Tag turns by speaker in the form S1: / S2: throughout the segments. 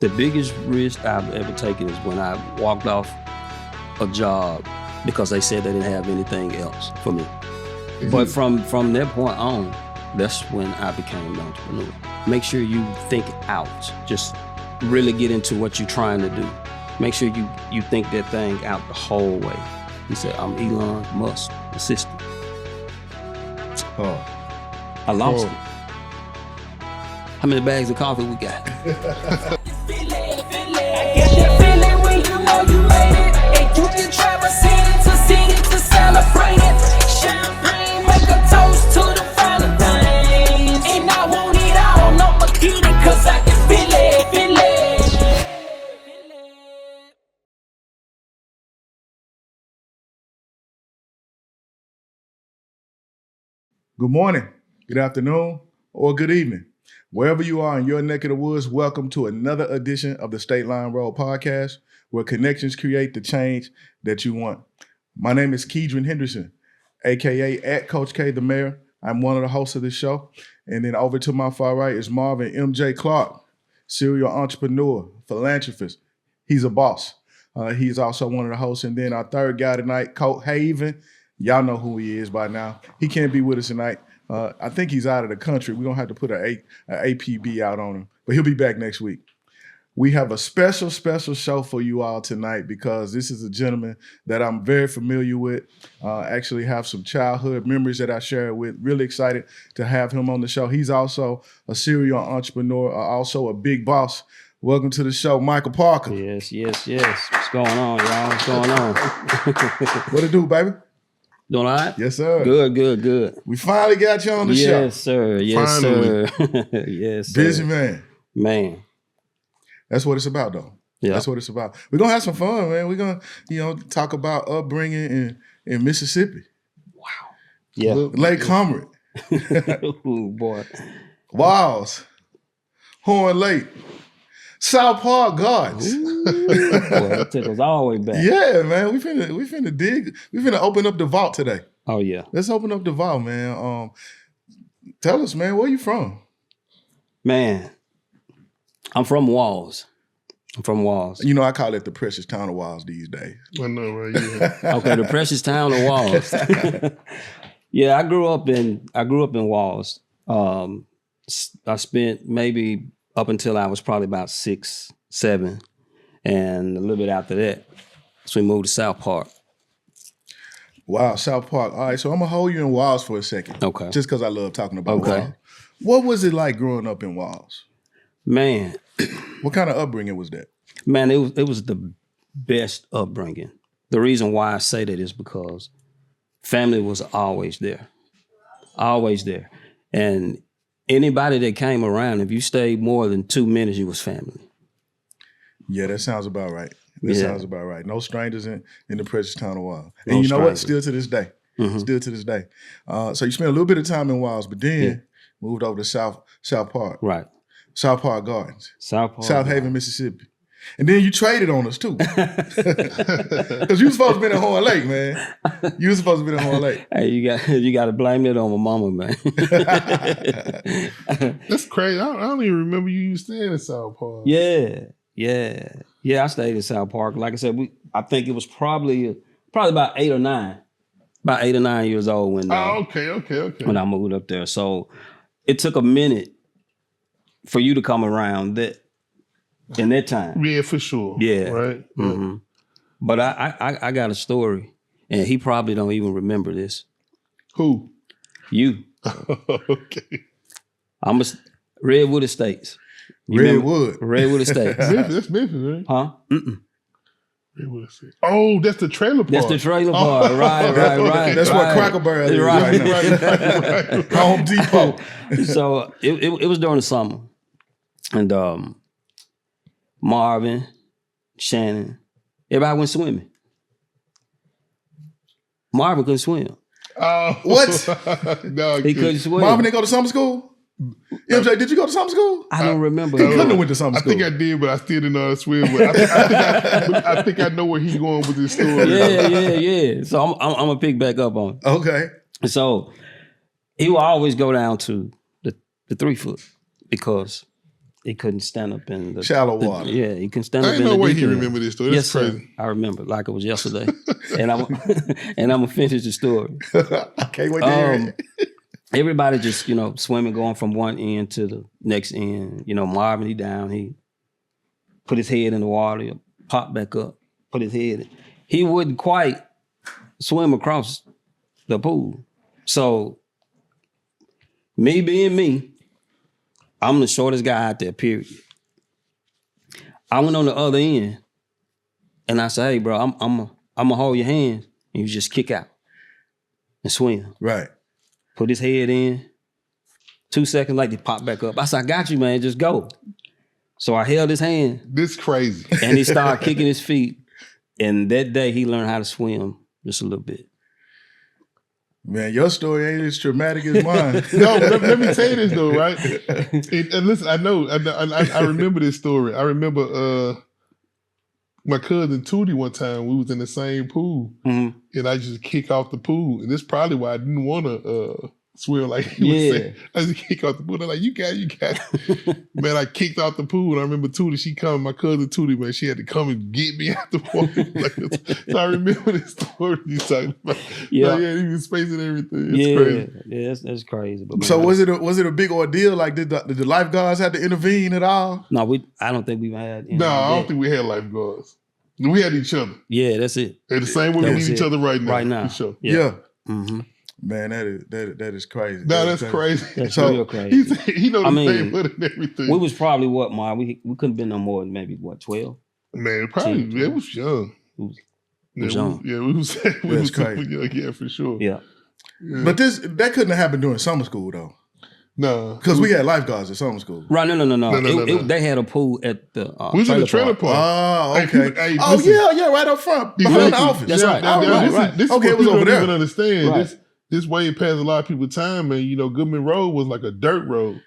S1: The biggest risk I've ever taken is when I walked off a job because they said they didn't have anything else for me. But from that point on, that's when I became an entrepreneur. Make sure you think out. Just really get into what you're trying to do. Make sure you think that thing out the whole way. He said, I'm Elon Musk's assistant. I lost it. How many bags of coffee we got?
S2: Good morning, good afternoon, or good evening. Wherever you are in your neck of the woods, welcome to another edition of the Stateline Rd Podcast, where connections create the change that you want. My name is Keedron Henderson, a.k.a. at Coach K, the mayor. I'm one of the hosts of this show. And then over to my far right is Marvin M.J. Clark, serial entrepreneur, philanthropist. He's a boss. He's also one of the hosts. And then our third guy tonight, Colt Haven. Y'all know who he is by now. He can't be with us tonight. I think he's out of the country. We're going to have to put an APB out on him, but he'll be back next week. We have a special show for you all tonight because this is a gentleman that I'm very familiar with. Actually have some childhood memories that I share with. Really excited to have him on the show. He's also a serial entrepreneur, also a big boss. Welcome to the show, Michael Parker.
S1: Yes. What's going on, y'all? What's going on?
S2: What it do, baby?
S1: Doing all right?
S2: Yes, sir.
S1: Good.
S2: We finally got you on the show.
S1: Yes, sir. Yes, sir.
S2: Busy
S1: man.
S2: That's what it's about, though.
S1: Yeah.
S2: That's what it's about. We're going to have some fun, man. We're going to, talk about upbringing in Mississippi.
S1: Wow. Yeah.
S2: Lake Comrie.
S1: Oh, boy.
S2: Walls. Horn Lake. South Park Gardens.
S1: Ooh, boy, that tickles all the way back.
S2: Yeah, man. We finna dig. We finna open up the vault today.
S1: Oh, yeah.
S2: Let's open up the vault, man. Tell us, man, where you from?
S1: Man, I'm from Walls.
S2: You know, I call it the precious town of Walls these days.
S3: I know, right? Yeah.
S1: Okay, the precious town of Walls. Yeah, I grew up in Walls. I spent maybe up until I was probably about 6, 7, and a little bit after that, so we moved to South Park.
S2: Wow, South Park. All right, so I'm gonna hold you in Walls for a second.
S1: Okay.
S2: Just because I love talking about Walls. What was it like growing up in Walls?
S1: Man.
S2: What kind of upbringing was that?
S1: Man, it was the best upbringing. The reason why I say that is because family was always there. And anybody that came around, if you stayed more than 2 minutes, you was family.
S2: Yeah, that sounds about right. Sounds about right. No strangers in the precious town of Walls. And
S1: No
S2: you know what?
S1: strangers.
S2: Still to this day.
S1: Mm-hmm.
S2: Still to this day. So you spent a little bit of time in Walls, but then moved over to South Park.
S1: Right.
S2: South Park Gardens.
S1: South
S2: Haven, Mississippi. And then you traded on us too. Because you was supposed to be in Horn Lake, man. You was supposed to be in Horn Lake.
S1: Hey, you got to blame it on my mama, man.
S3: That's crazy. I don't even remember you staying in South Park.
S1: Yeah. I stayed in South Park. Like I said, I think it was probably about 8 or 9. About 8 or 9 years old when
S3: okay.
S1: when I moved up there. So it took a minute for you to come around that in that time.
S3: Yeah, for sure.
S1: Yeah.
S3: Right?
S1: Mm-hmm. But I got a story, and he probably don't even remember this.
S3: Who?
S1: You.
S3: Okay.
S1: I'm Redwood Estates. Redwood Estates.
S3: That's Memphis, right?
S1: Huh? Mm-mm.
S3: Redwood Estates. Oh, that's the trailer park.
S1: That's the trailer park. Right.
S2: That's what Cracker Barrel is right now.
S3: Right.
S2: Home Depot.
S1: So it was during the summer. And Marvin, Shannon, everybody went swimming. Marvin couldn't swim.
S2: What?
S3: No,
S1: He couldn't swim.
S2: Marvin didn't go to summer school? MJ, did you go to summer school?
S1: I don't remember.
S2: He couldn't have went to summer
S3: I
S2: school.
S3: think I did, but I still didn't know how to swim. But I think I know where he's going with this story.
S1: Yeah. So I'm gonna pick back up on it.
S2: Okay.
S1: So he will always go down to the 3 foot because he couldn't stand up in the
S2: shallow water.
S1: Yeah, he couldn't stand up in
S3: ain't
S1: the
S3: no way
S1: deep
S3: he
S1: end.
S3: remember this story. That's crazy.
S1: Sir. I remember it like it was yesterday. and I'm gonna finish the story.
S2: I can't wait to hear it.
S1: Everybody just, swimming, going from one end to the next end. Marvin, he down. He put his head in the water, he popped back up, put his head in. He wouldn't quite swim across the pool. So, me being me, I'm the shortest guy out there, period. I went on the other end and I said, hey, bro, I'm gonna hold your hands and you just kick out and swim.
S2: Right.
S1: Put his head in. 2 seconds later, he popped back up. I said, I got you, man, just go. So I held his hand.
S3: This crazy.
S1: And he started kicking his feet. And that day, he learned how to swim just a little bit.
S2: Man, your story ain't as traumatic as mine.
S3: No, let me tell you this though, right? And listen, I remember this story. I remember my cousin Tootie one time, we was in the same pool, and I just kick off the pool. And this is probably why I didn't want to swim like he was saying. I just kick off the pool. They're like, you got it. Man, I kicked off the pool. And I remember Tootie, she come, my cousin Tootie, man, she had to come and get me out the water. So I remember this story you talking about.
S2: Yeah.
S3: Like, yeah, he was spacing everything. It's crazy.
S1: Yeah, that's crazy. But man,
S2: so was it a big ordeal? Like did the lifeguards have to intervene at all?
S1: No, I don't think we've had.
S3: No, I don't think we had lifeguards. We had each other.
S1: Yeah, that's it.
S3: And the same way we need each other right now.
S1: Right now.
S3: For sure.
S2: Yeah.
S1: Mm-hmm.
S2: Man, that is crazy.
S3: No, that's crazy.
S1: That's real crazy.
S3: He know the neighborhood and everything.
S1: We was probably what, Mark? We couldn't have been no more than maybe 12?
S3: Man, probably it was young.
S1: It was young.
S3: Yeah, we was
S2: crazy.
S3: Young, yeah, for sure.
S1: Yeah.
S2: But that couldn't have happened during summer school though.
S3: No,
S2: because we had lifeguards at summer school.
S1: Right? No.
S3: No.
S1: They had a pool at the.
S3: We was in the trailer park.
S2: Oh, okay.
S3: Hey,
S2: listen, yeah, right up front behind the office.
S1: That's right.
S3: Right. This
S2: okay,
S3: is
S2: it was
S3: what
S2: over
S3: people don't
S2: there.
S3: even understand.
S1: Right.
S3: This way past a lot of people's time, man. Goodman Road was like a dirt road.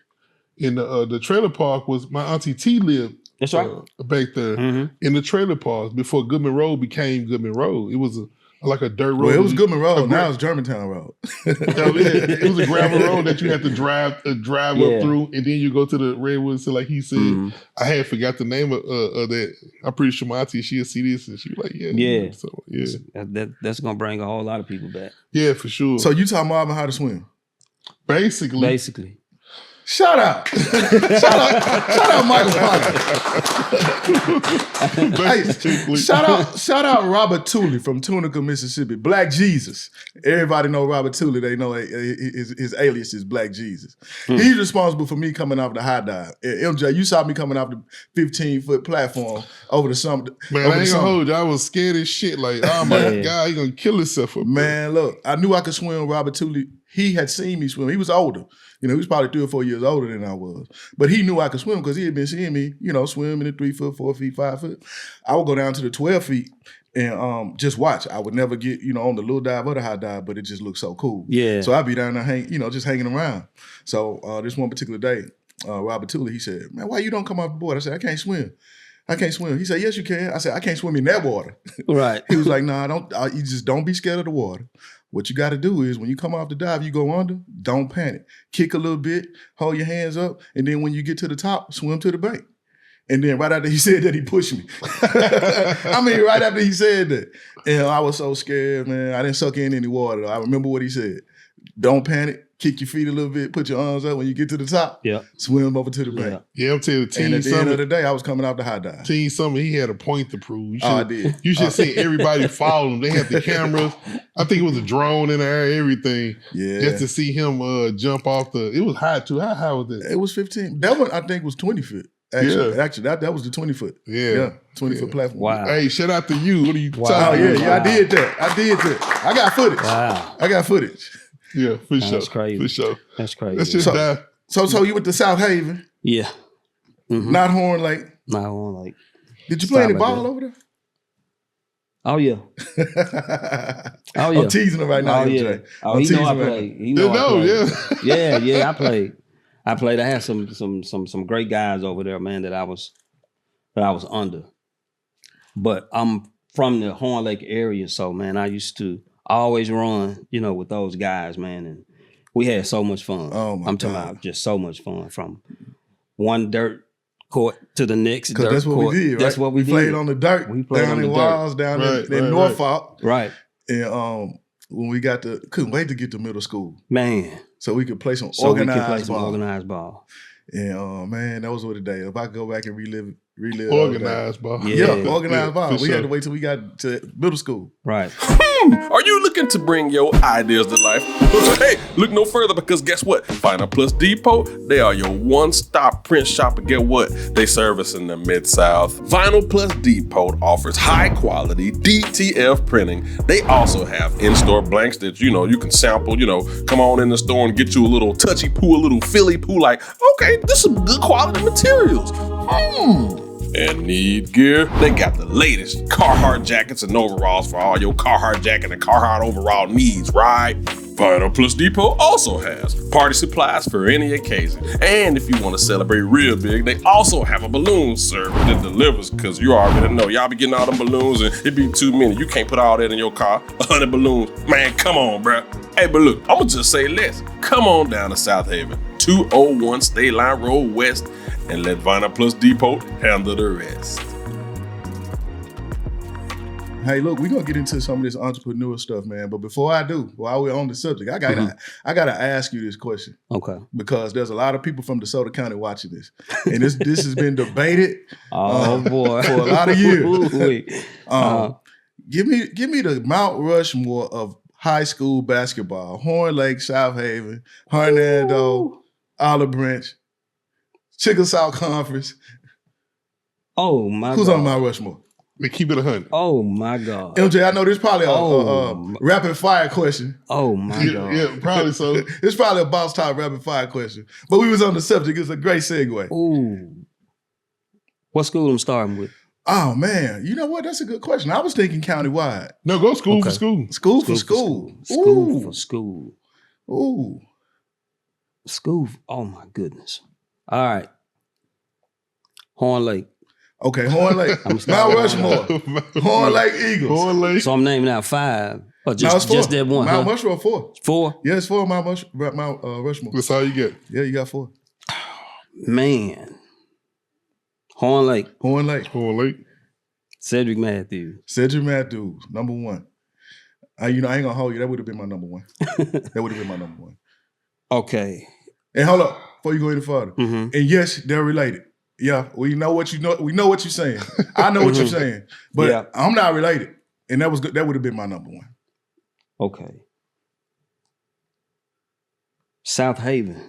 S3: And the trailer park was my auntie T lived.
S1: That's right.
S3: Back there in the trailer park before Goodman Road became Goodman Road. It was like a dirt road.
S2: Well, it was Goodman Road. Now it's Germantown Road.
S3: It was a gravel road that you had to drive up through, and then you go to the redwoods. So, like he said, I had forgot the name of that. I'm pretty sure my auntie, she'll see this, and she was like, "Yeah." So, yeah,
S1: that's gonna bring a whole lot of people back.
S3: Yeah, for sure.
S2: So you taught Marvin how to swim?
S3: Basically.
S2: Shout out Michael Parker. Hey, shout out Robert Tooley from Tunica, Mississippi. Black Jesus. Everybody know Robert Tooley. They know his alias is Black Jesus. He's responsible for me coming off the high dive. MJ, you saw me coming off the 15-foot platform over the summer.
S3: Man, I ain't gonna hold you. I was scared as shit. Like, oh my God, he gonna kill himself up there.
S2: Man, look, I knew I could swim. Robert Tooley, he had seen me swim. He was older. He was probably 3 or 4 years older than I was. But he knew I could swim because he had been seeing me, swim in the 3 foot, 4 feet, 5 foot. I would go down to the 12 feet and just watch. I would never get, on the little dive or the high dive, but it just looked so cool.
S1: Yeah.
S2: So I'd be down there, just hanging around. So this one particular day, Robert Tooley, he said, man, why you don't come off the board? I said, I can't swim. He said, yes, you can. I said, I can't swim in that water.
S1: Right.
S2: He was like, nah, you just don't be scared of the water. What you got to do is when you come off the dive, you go under, don't panic. Kick a little bit, hold your hands up, and then when you get to the top, swim to the bank. And then right after he said that, he pushed me. Right after he said that. And I was so scared, man. I didn't suck in any water. I remember what he said. Don't panic. Kick your feet a little bit. Put your arms up. When you get to the top, swim over to the bank.
S3: Yeah, I'm telling you,
S2: and at the end of the day, I was coming off the high dive.
S3: Teen Summer, he had a point to prove.
S2: I did.
S3: You should see everybody follow him. They had the cameras. I think it was a drone in the air, everything.
S2: Yeah.
S3: Just to see him jump off it was high too. How high was that?
S2: It was 15. That one, I think, was 20 foot. Actually, that was the 20 foot.
S3: Yeah.
S2: 20 foot platform.
S1: Wow.
S3: Hey, shout out to you. What are you talking
S2: Oh,
S3: about?
S2: yeah, I did that. I got footage.
S1: Wow.
S2: I got footage.
S3: Yeah, for sure.
S1: That's crazy.
S3: For sure.
S1: That's crazy.
S3: Let's just dive.
S2: So you went to South Haven?
S1: Yeah. Mm-hmm.
S2: Not Horn Lake?
S1: Not Horn Lake.
S2: Did you play any ball over there?
S1: Oh, yeah. Oh, yeah.
S2: I'm teasing him right now, MJ.
S1: Yeah. Oh, he know I played. He know I played. Yeah, I played. I had some great guys over there, man, that I was under. But I'm from the Horn Lake area, so man, I used to always run, with those guys, man, and we had so much fun.
S2: Oh my
S1: I'm talking
S2: God.
S1: about just so much fun from one dirt court to the next dirt
S2: that's what
S1: court.
S2: we did, right?
S1: That's what we did.
S2: Played on the dirt.
S1: We played
S2: down
S1: on
S2: in
S1: the
S2: Wiles,
S1: dirt.
S2: down in Norfolk.
S1: Right.
S2: And when we couldn't wait to get to middle school.
S1: Man.
S2: So we could play some
S1: So we
S2: organized
S1: could play some
S2: ball.
S1: organized ball.
S2: And man, that was what a day. If I could go back and relive
S3: organized ball.
S2: Yeah, organized ball. We
S3: sure.
S2: had to wait till we got to middle school.
S1: Right.
S4: Are you looking to bring your ideas to life? Hey, look no further, because guess what? Vinyl Plus Depot, they are your one-stop print shop, and get what? They service in the Mid-South. Vinyl Plus Depot offers high-quality DTF printing. They also have in-store blanks that, you can sample, come on in the store and get you a little touchy poo, a little Philly poo, like, okay, this is some good quality materials. And need gear? They got the latest Carhartt jackets and overalls for all your Carhartt jacket and Carhartt overall needs, right? Vinyl Plus Depot also has party supplies for any occasion. And if you want to celebrate real big, they also have a balloon service that delivers, because you already know, y'all be getting all them balloons and it be too many. You can't put all that in your car, 100 balloons. Man, come on, bruh. Hey, but look, I'm going to just say this. Come on down to South Haven, 201 Stateline Road West, and let Vinyl Plus Depot handle the rest.
S2: Hey, look, we're gonna get into some of this entrepreneur stuff, man. But before I do, while we're on the subject, I gotta ask you this question.
S1: Okay.
S2: Because there's a lot of people from DeSoto County watching this. And this has been debated
S1: boy.
S2: for a lot of years. Give me the Mount Rushmore of high school basketball. Horn Lake, South Haven, Hernando, Olive Branch, Chickasaw Conference.
S1: Oh my
S2: Who's
S1: God.
S2: on Mount Rushmore?
S3: We keep it 100.
S1: Oh my God.
S2: MJ, I know this probably a rapid fire question.
S1: Oh my God.
S3: Yeah, probably so.
S2: It's probably a boss type rapid fire question. But we was on the subject. It's a great segue.
S1: Ooh. What school I'm starting with?
S2: Oh man, you know what? That's a good question. I was thinking countywide.
S3: No, go school for school.
S2: School for school.
S1: School for school.
S2: Ooh.
S1: School. Oh my goodness. All right. Horn Lake.
S2: Okay, Horn Lake. Mount Rushmore. Horn Lake Eagles.
S3: Horn Lake.
S1: So I'm naming out 5. Or
S2: No, it's 4.
S1: just that one.
S2: Mount
S1: huh?
S2: Rushmore 4.
S1: 4?
S2: Yeah, it's 4 Mount Rushmore.
S3: That's all you get.
S2: Yeah, you got 4.
S1: Man. Horn Lake.
S2: Horn Lake.
S3: Horn Lake.
S1: Cedric Matthews.
S2: Cedric Matthews, number 1. I ain't gonna hold you. That would have been my number 1. That would have been my number 1.
S1: Okay.
S2: And hold up, before you go any further.
S1: Mm-hmm.
S2: And yes, they're related. Yeah, we know what you know. We know what you're saying. I know what you're saying, but
S1: Yeah.
S2: I'm not related. And that was good. That would have been my number 1.
S1: Okay. South Haven.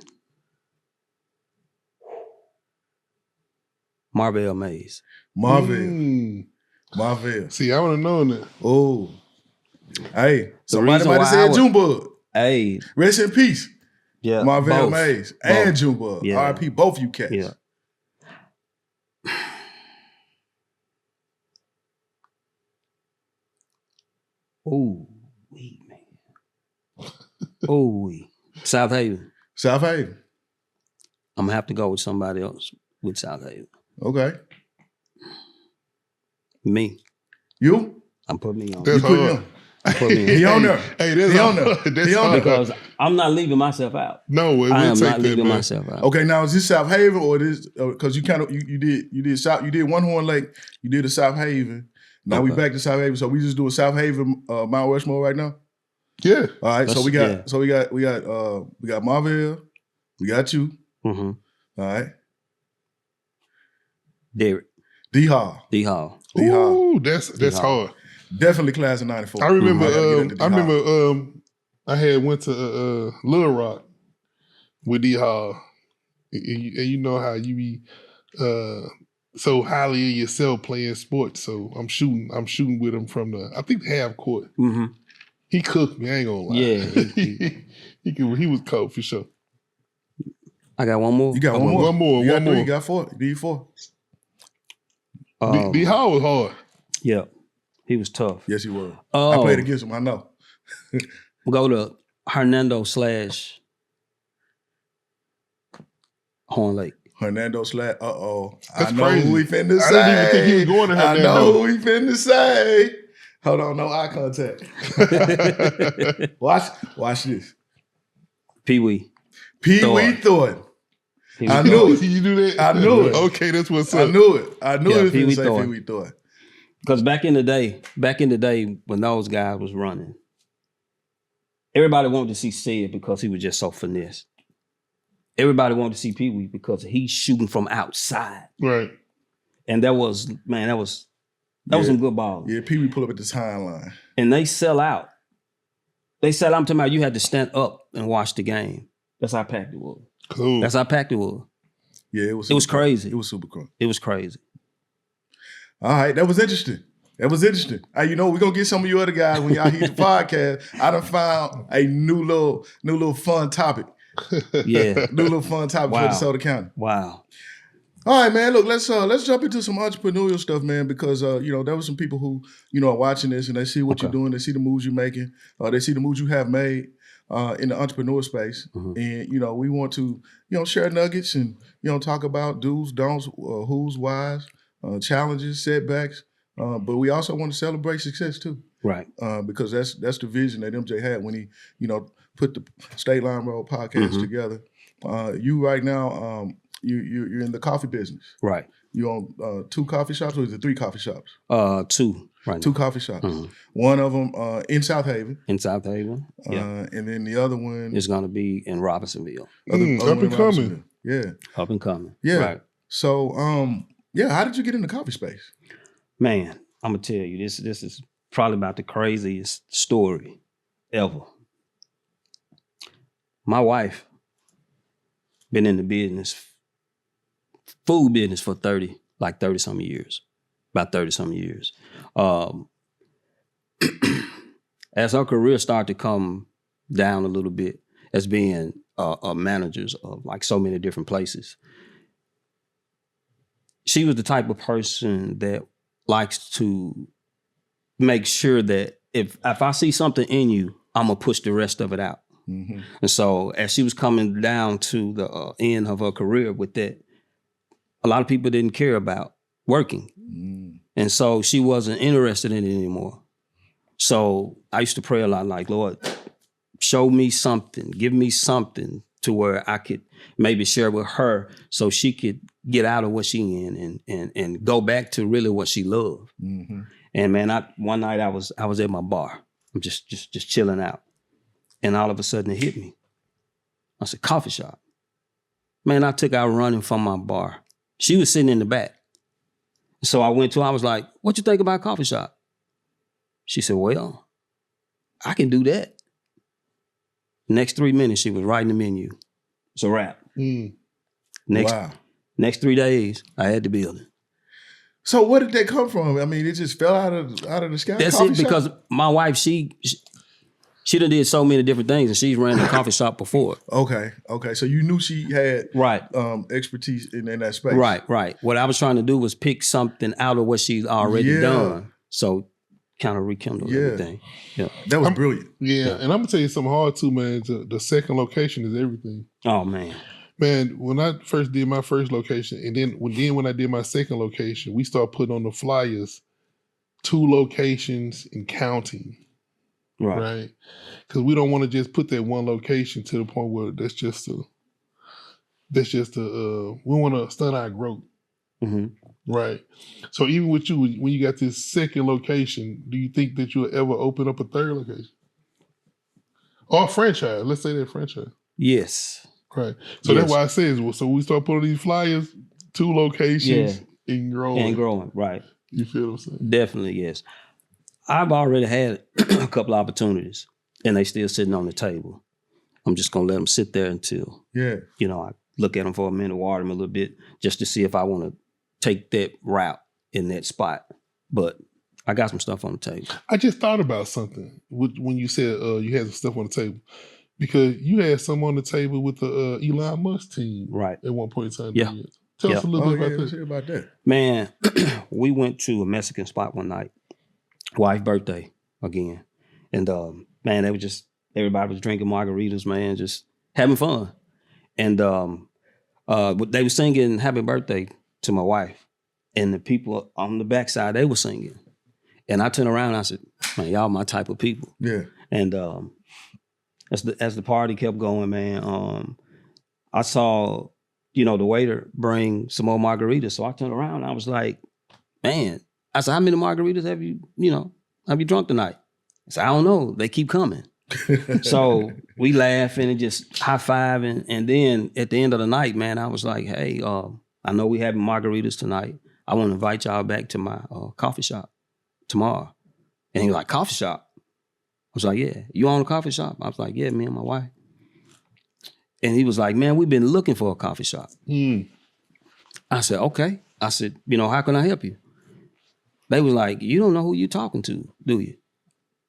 S1: Marvell Mays.
S2: Marvell. Marvell.
S3: See, I would have known that.
S2: Oh. Hey, somebody
S1: reason
S2: might have
S1: why
S2: said
S1: I would-
S2: Junebug.
S1: Hey.
S2: Rest in peace.
S1: Yeah.
S2: Marvell
S1: both.
S2: Mays
S1: Both.
S2: and Junebug.
S1: Yeah.
S2: R.I.P. both you cats.
S1: Yeah. Ooh, wee, man. Ooh, wee. South Haven.
S2: South Haven.
S1: I'm gonna have to go with somebody else with South Haven.
S2: Okay.
S1: Me.
S2: You?
S1: I'm putting me on.
S3: That's
S2: You put
S3: hard.
S2: him.
S1: Put me
S2: He
S1: on.
S2: on there.
S3: Hey, that's
S2: He on
S3: hard.
S2: there.
S3: That's
S2: He on
S3: hard.
S2: there.
S1: Because I'm not leaving myself out.
S3: No, we'll
S1: I am
S3: take
S1: not
S3: that,
S1: leaving
S3: man.
S1: myself out.
S2: Okay, now is this South Haven or this because you kind of you did one Horn Lake, you did a South Haven. Now we
S1: Okay.
S2: back to South Haven. So we just doing South Haven Mount Rushmore right now?
S3: Yeah.
S2: All right. So
S1: Let's-
S2: we got
S1: yeah.
S2: we got Marvell, we got you.
S1: Mm-hmm.
S2: All right.
S1: Derek.
S2: D Hall.
S1: D Hall.
S2: D Hall.
S3: Ooh, that's
S1: Hall.
S3: hard.
S2: Definitely class of 94.
S3: I remember.
S2: I gotta get into
S3: I
S2: D Hall.
S3: remember. I had went to Little Rock with D Hall, and you know how you be so highly of yourself playing sports. So I'm shooting with him from I think the half court.
S1: Mm-hmm.
S3: He cooked me. I ain't gonna lie.
S1: Yeah,
S3: he was cold for sure.
S1: I got one more.
S2: You got one more.
S3: One more.
S2: You got
S3: One
S2: 3.
S3: more.
S2: You got 4. D 4.
S3: D Hall was hard.
S1: Yeah. He was tough.
S2: Yes, he was.
S1: Oh,
S2: I played against him. I know.
S1: We'll go to Hernando / Horn Lake.
S2: Hernando Slat. I
S3: That's
S2: know
S3: crazy.
S2: who he finna
S3: I
S2: say.
S3: didn't even think he was going to
S2: I
S3: Hernando.
S2: know who he finna say. Hold on, no eye contact. Watch this.
S1: Pee Wee.
S2: Pee Wee Thornton. I knew it.
S3: You do that?
S2: I knew it.
S3: Okay, that's what's up.
S2: I knew it. I knew it was
S1: Pee
S2: going
S1: Wee
S2: to say
S1: Thornton.
S2: Pee Wee Thornton.
S1: Because back in the day when those guys was running, everybody wanted to see Sid because he was just so finesse. Everybody wanted to see Pee Wee because he's shooting from outside.
S3: Right.
S1: And that was some good balls.
S2: Yeah, Pee Wee pull up at the timeline.
S1: And they sell out. I'm talking about you had to stand up and watch the game. That's how packed it was.
S3: Cool.
S1: That's how packed it was.
S2: Yeah, it was
S1: crazy.
S2: It was super cool.
S1: It was crazy.
S2: All right, that was interesting. We're going to get some of you other guys when y'all hear the podcast. I done found a new little fun topic.
S1: Yeah.
S2: New little fun topic for DeSoto County.
S1: Wow.
S2: All right, man. Look, let's jump into some entrepreneurial stuff, man, because there were some people who are watching this and they see what you're doing, they see the moves you're making, they see the moves you have made in the entrepreneur space, and we want to share nuggets and talk about do's, don'ts, who's, whys, challenges, setbacks, but we also want to celebrate success too,
S1: right?
S2: Because that's the vision that MJ had when he put the Stateline Rd Podcast together. You right now. You're in the coffee business.
S1: Right.
S2: You own 2 coffee shops, or is it 3 coffee shops?
S1: 2 right now.
S2: 2 coffee shops. One of them in South Haven.
S1: In South Haven. Yeah.
S2: And then the other one
S1: is going to be in Robinsonville.
S3: Up and coming.
S2: Yeah.
S1: Up and coming.
S2: Yeah.
S1: Right.
S2: So, how did you get in the coffee space?
S1: Man, I'm going to tell you, this is probably about the craziest story ever. My wife been in the food business for 30-some years. About 30-some years. As her career started to come down a little bit as being managers of like so many different places, she was the type of person that likes to make sure that if I see something in you, I'm going to push the rest of it out. Mm-hmm. And so as she was coming down to the end of her career with that, a lot of people didn't care about working. Mm. And so she wasn't interested in it anymore. So I used to pray a lot like, Lord, show me something, give me something to where I could maybe share with her so she could get out of what she in and go back to really what she loved. Mm-hmm. And man, one night I was at my bar. I'm just chilling out. And all of a sudden it hit me. I said, coffee shop. Man, I took out running from my bar. She was sitting in the back. So I went to her, I was like, what you think about coffee shop? She said, well, I can do that. Next 3 minutes, she was writing the menu. It's a wrap. Mm. Next 3 days, I had the building.
S2: So where did that come from? I mean, it just fell out of the sky?
S1: That's it, because my wife, she done did so many different things, and she's ran a coffee shop before.
S2: Okay. So you knew she had expertise in that space.
S1: Right. What I was trying to do was pick something out of what she's already done. So kind of rekindle everything. Yeah.
S2: That was brilliant.
S3: Yeah, and I'm going to tell you something hard too, man. The second location is everything.
S1: Oh, man.
S3: Man, when I first did my first location, and then when I did my second location, we started putting on the flyers 2 locations and counting. Right. Because we don't want to just put that one location to the point where we want to stunt our growth. Mm-hmm. Right. So even with you, when you got this second location, do you think that you'll ever open up a third location? Or a franchise? Let's say that franchise.
S1: Yes.
S3: Right. So that's why I say so we start putting these flyers, 2 locations and growing.
S1: And growing, right.
S3: You feel what I'm saying?
S1: Definitely, yes. I've already had a couple of opportunities, and they still sitting on the table. I'm just going to let them sit there until, I look at them for a minute, water them a little bit, just to see if I want to take that route in that spot. But I got some stuff on the table.
S3: I just thought about something when you said you had some stuff on the table, because you had some on the table with the Elon Musk team at one point in time.
S1: Yeah.
S3: Tell us a little bit
S2: let's hear about that.
S1: Man, we went to a Mexican spot one night. Wife's birthday again. And man, everybody was drinking margaritas, man, just having fun. And they were singing happy birthday to my wife. And the people on the backside, they were singing. And I turned around and I said, man, y'all my type of people.
S2: Yeah.
S1: And as the party kept going, man, I saw, the waiter bring some more margaritas. So I turned around and I was like, man, I said, how many margaritas have you drunk tonight? I said, I don't know. They keep coming. So we laughing and just high-fiving. And then at the end of the night, man, I was like, hey, I know we having margaritas tonight. I want to invite y'all back to my coffee shop tomorrow. And he was like, coffee shop? I was like, yeah. You own a coffee shop? I was like, yeah, me and my wife. And he was like, man, we've been looking for a coffee shop. I said, okay. I said, how can I help you? They was like, you don't know who you're talking to, do you?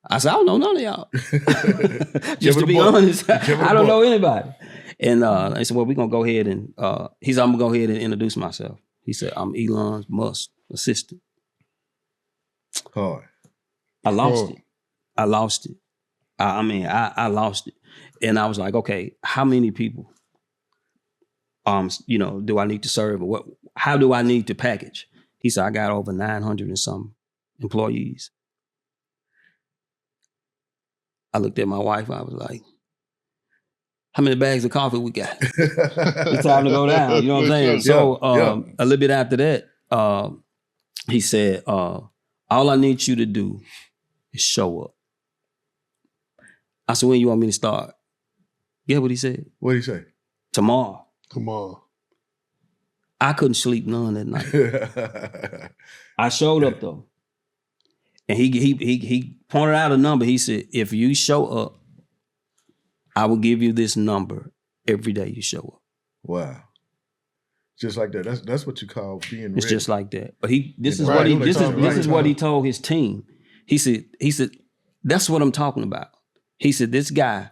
S1: I said, I don't know none of y'all. Just to be honest, I don't know anybody. And they said, well, we're going to go ahead and, he said, I'm going to go ahead and introduce myself. He said, I'm Elon Musk's assistant.
S2: Hard.
S1: I lost it. I lost it. I lost it. And I was like, okay, how many people, do I need to serve? Or how do I need to package? He said, I got over 900 and some employees. I looked at my wife. I was like, how many bags of coffee we got? It's time to go down. You know what I'm saying? So a little bit after that, he said, all I need you to do is show up. I said, when you want me to start? Yeah, what he said?
S2: What did he say?
S1: Tomorrow.
S2: I
S1: couldn't sleep none that night. I showed up though. And he pointed out a number. He said, if you show up, I will give you this number every day you show up.
S2: Wow. Just like that. That's what you call being
S1: It's
S2: ready.
S1: just like that. But this is what he told his team. He said, that's what I'm talking about. He said, this guy,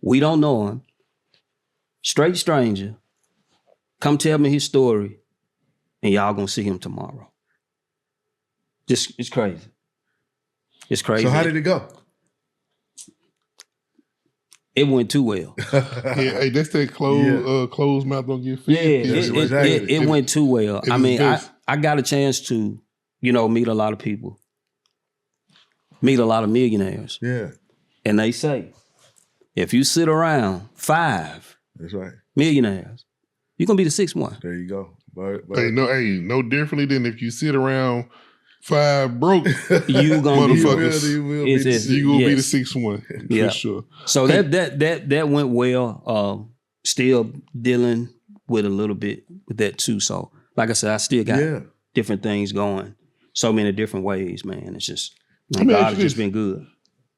S1: we don't know him, straight stranger, come tell me his story, and y'all gonna see him tomorrow. It's crazy. It's crazy.
S2: So how did it go?
S1: It went too well.
S3: Hey, that's that closed mouth don't get fed.
S1: It went too well. I mean, I got a chance to, meet a lot of people, meet a lot of millionaires.
S2: Yeah.
S1: And they say, if you sit around 5
S2: that's right.
S1: millionaires, you're gonna be the 6th one.
S2: There you go. But
S3: no differently than if you sit around 5 broke,
S1: you gonna be
S3: be the 6th one for sure.
S1: So that went well. Still dealing with a little bit with that too. So like I said, I still got different things going, so many different ways, man. It's just God has just been good.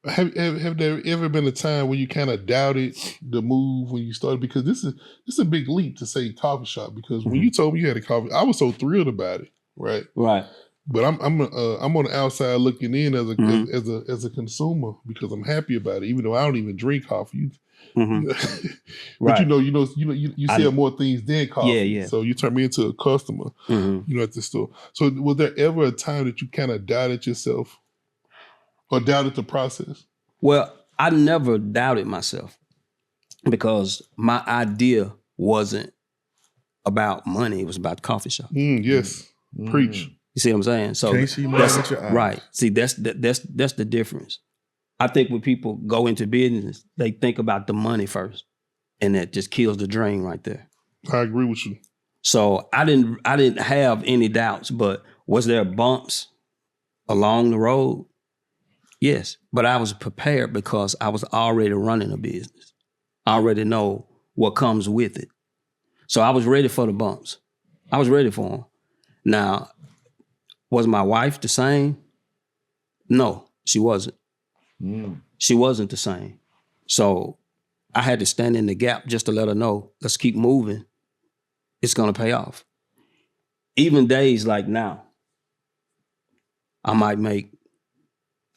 S3: Have there ever been a time when you kind of doubted the move when you started? Because this is a big leap to say coffee shop. Because when you told me you had a coffee, I was so thrilled about it, right?
S1: Right.
S3: But I'm on the outside looking in as a consumer because I'm happy about it, even though I don't even drink coffee. But you sell more things than coffee.
S1: Yeah.
S3: So you turn me into a customer, at the store. So was there ever a time that you kind of doubted yourself? Or doubted the process?
S1: Well, I never doubted myself because my idea wasn't about money. It was about the coffee shop.
S3: Yes. Preach.
S1: You see what I'm saying? So
S2: can't see money with your eyes.
S1: Right. See, that's the difference. I think when people go into business, they think about the money first, and that just kills the dream right there.
S3: I agree with you.
S1: So I didn't have any doubts, but was there bumps along the road? Yes, but I was prepared because I was already running a business. I already know what comes with it. So I was ready for the bumps. I was ready for them. Now, was my wife the same? No, she wasn't. She wasn't the same. So I had to stand in the gap just to let her know, let's keep moving. It's going to pay off. Even days like now, I might make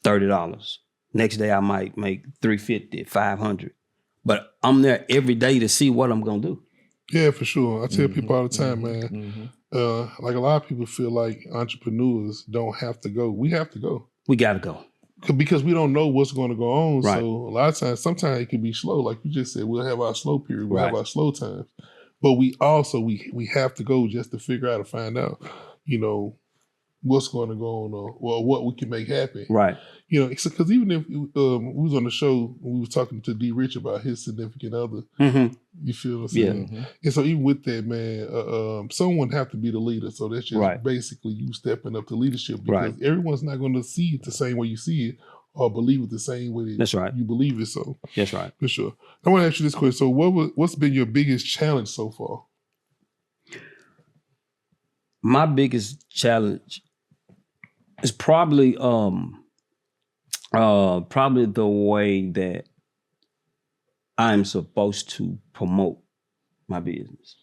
S1: $30. Next day I might make $350, $500. But I'm there every day to see what I'm gonna do.
S3: Yeah, for sure. I tell people all the time, man. Like a lot of people feel like entrepreneurs don't have to go. We have to go.
S1: We gotta go.
S3: Because we don't know what's going to go on.
S1: Right.
S3: So a lot of times, sometimes it can be slow. Like you just said, we'll have our slow period. We'll have our slow times. But we also, we have to go just to figure out and find out, what's going to go on or what we can make happen.
S1: Right.
S3: You know, because even if we was on the show, we was talking to D. Rich about his significant other.
S1: Mm-hmm.
S3: You feel what I'm saying?
S2: Mm-hmm.
S3: And so even with that, man, someone have to be the leader. So that's just basically you stepping up to leadership because everyone's not going to see it the same way you see it or believe it the same way
S1: that's right.
S3: you believe it. So
S1: that's right.
S3: For sure. I want to ask you this question. So what's been your biggest challenge so far?
S1: My biggest challenge is probably the way that I'm supposed to promote my business.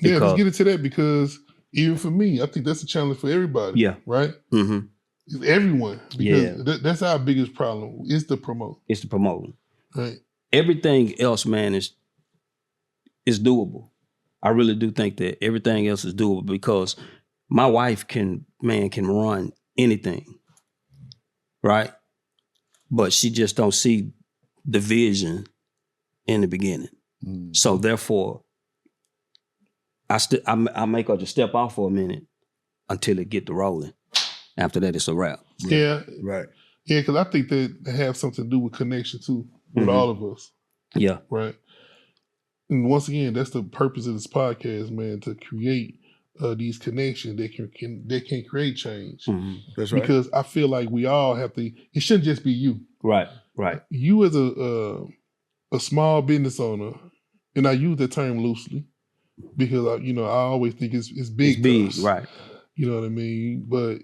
S3: Yeah, let's get into that because even for me, I think that's a challenge for everybody.
S1: Yeah.
S3: Right?
S1: Mm-hmm.
S3: It's everyone. Because that's our biggest problem is to promote.
S1: It's the promoting.
S3: Right.
S1: Everything else, man, is doable. I really do think that everything else is doable because my wife can run anything, right? But she just don't see the vision in the beginning. Mm. So therefore, I make her just step off for a minute until it get to rolling. After that, it's a wrap.
S3: Yeah.
S2: Right.
S3: Yeah, because I think that have something to do with connection too, with all of us.
S1: Yeah.
S3: Right. And once again, that's the purpose of this podcast, man, to create these connections that can create change.
S2: Mm-hmm. That's right.
S3: Because I feel like we all have to. It shouldn't just be you.
S1: Right. Right.
S3: You as a small business owner, and I use that term loosely because I always think it's big.
S1: It's big, right?
S3: You know what I mean? But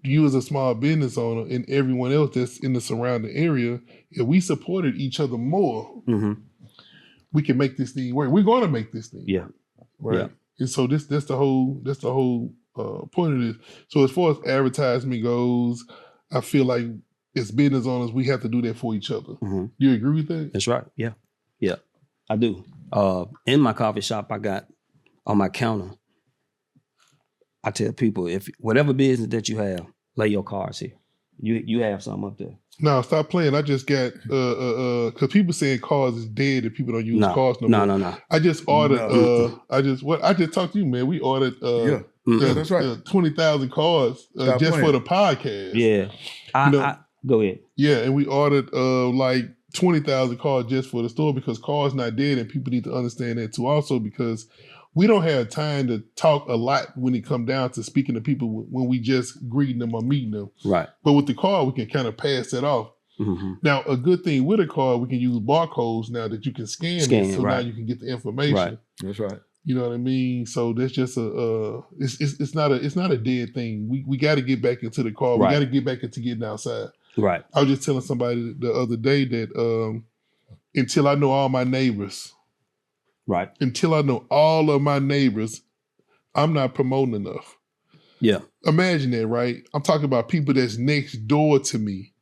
S3: you as a small business owner and everyone else that's in the surrounding area, if we supported each other more. Mm-hmm. We can make this thing work. We're going to make this thing.
S1: Yeah.
S3: Right.
S1: Yeah.
S3: And so that's the whole point of this. So as far as advertisement goes, I feel like as business owners, we have to do that for each other. Mm-hmm. You agree with that?
S1: That's right. Yeah. Yeah. I do. In my coffee shop, I got on my counter, I tell people, if whatever business that you have, lay your cards here. You have something up there.
S3: No, stop playing. I just got because people saying cars is dead and people don't use cars no more.
S1: No.
S3: I just ordered. I just talked to you, man. We ordered.
S2: That's right.
S3: 20,000 cars just for the podcast.
S1: Yeah, I go ahead.
S3: Yeah, and we ordered like 20,000 cars just for the store because cars not dead, and people need to understand that too. Also because we don't have time to talk a lot when it come down to speaking to people when we just greeting them or meeting them.
S1: Right.
S3: But with the car, we can kind of pass that off. Mm-hmm. Now, a good thing with a car, we can use barcodes now that you can scan it, so now you can get the information.
S2: Right. That's right.
S3: You know what I mean? So that's just it's not a dead thing. We got to get back into the car.
S1: Right.
S3: We got to get back into getting outside.
S1: Right.
S3: I was just telling somebody the other day that until I know all my neighbors.
S1: Right.
S3: Until I know all of my neighbors, I'm not promoting enough.
S1: Yeah.
S3: Imagine that, right? I'm talking about people that's next door to me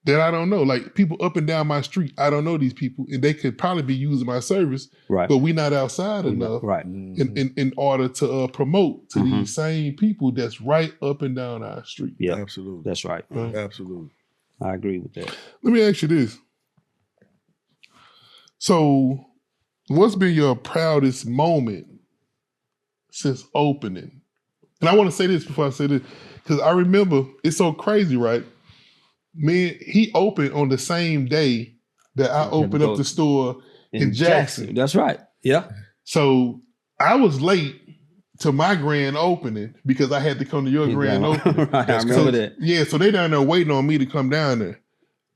S3: that I don't know. Like people up and down my street, I don't know these people, and they could probably be using my service,
S1: right?
S3: But we're not outside enough,
S1: right?
S3: In order to promote to these same people that's right up and down our street.
S1: Yeah,
S2: absolutely.
S1: That's right.
S2: Absolutely.
S1: I agree with that.
S3: Let me ask you this. So, what's been your proudest moment since opening? And I want to say this before I say this, because I remember it's so crazy, right? Man, he opened on the same day that I opened up the store in Jackson.
S1: That's right. Yeah.
S3: So I was late to my grand opening because I had to come to your grand opening.
S1: Right, I remember that.
S3: Yeah, so they down there waiting on me to come down there.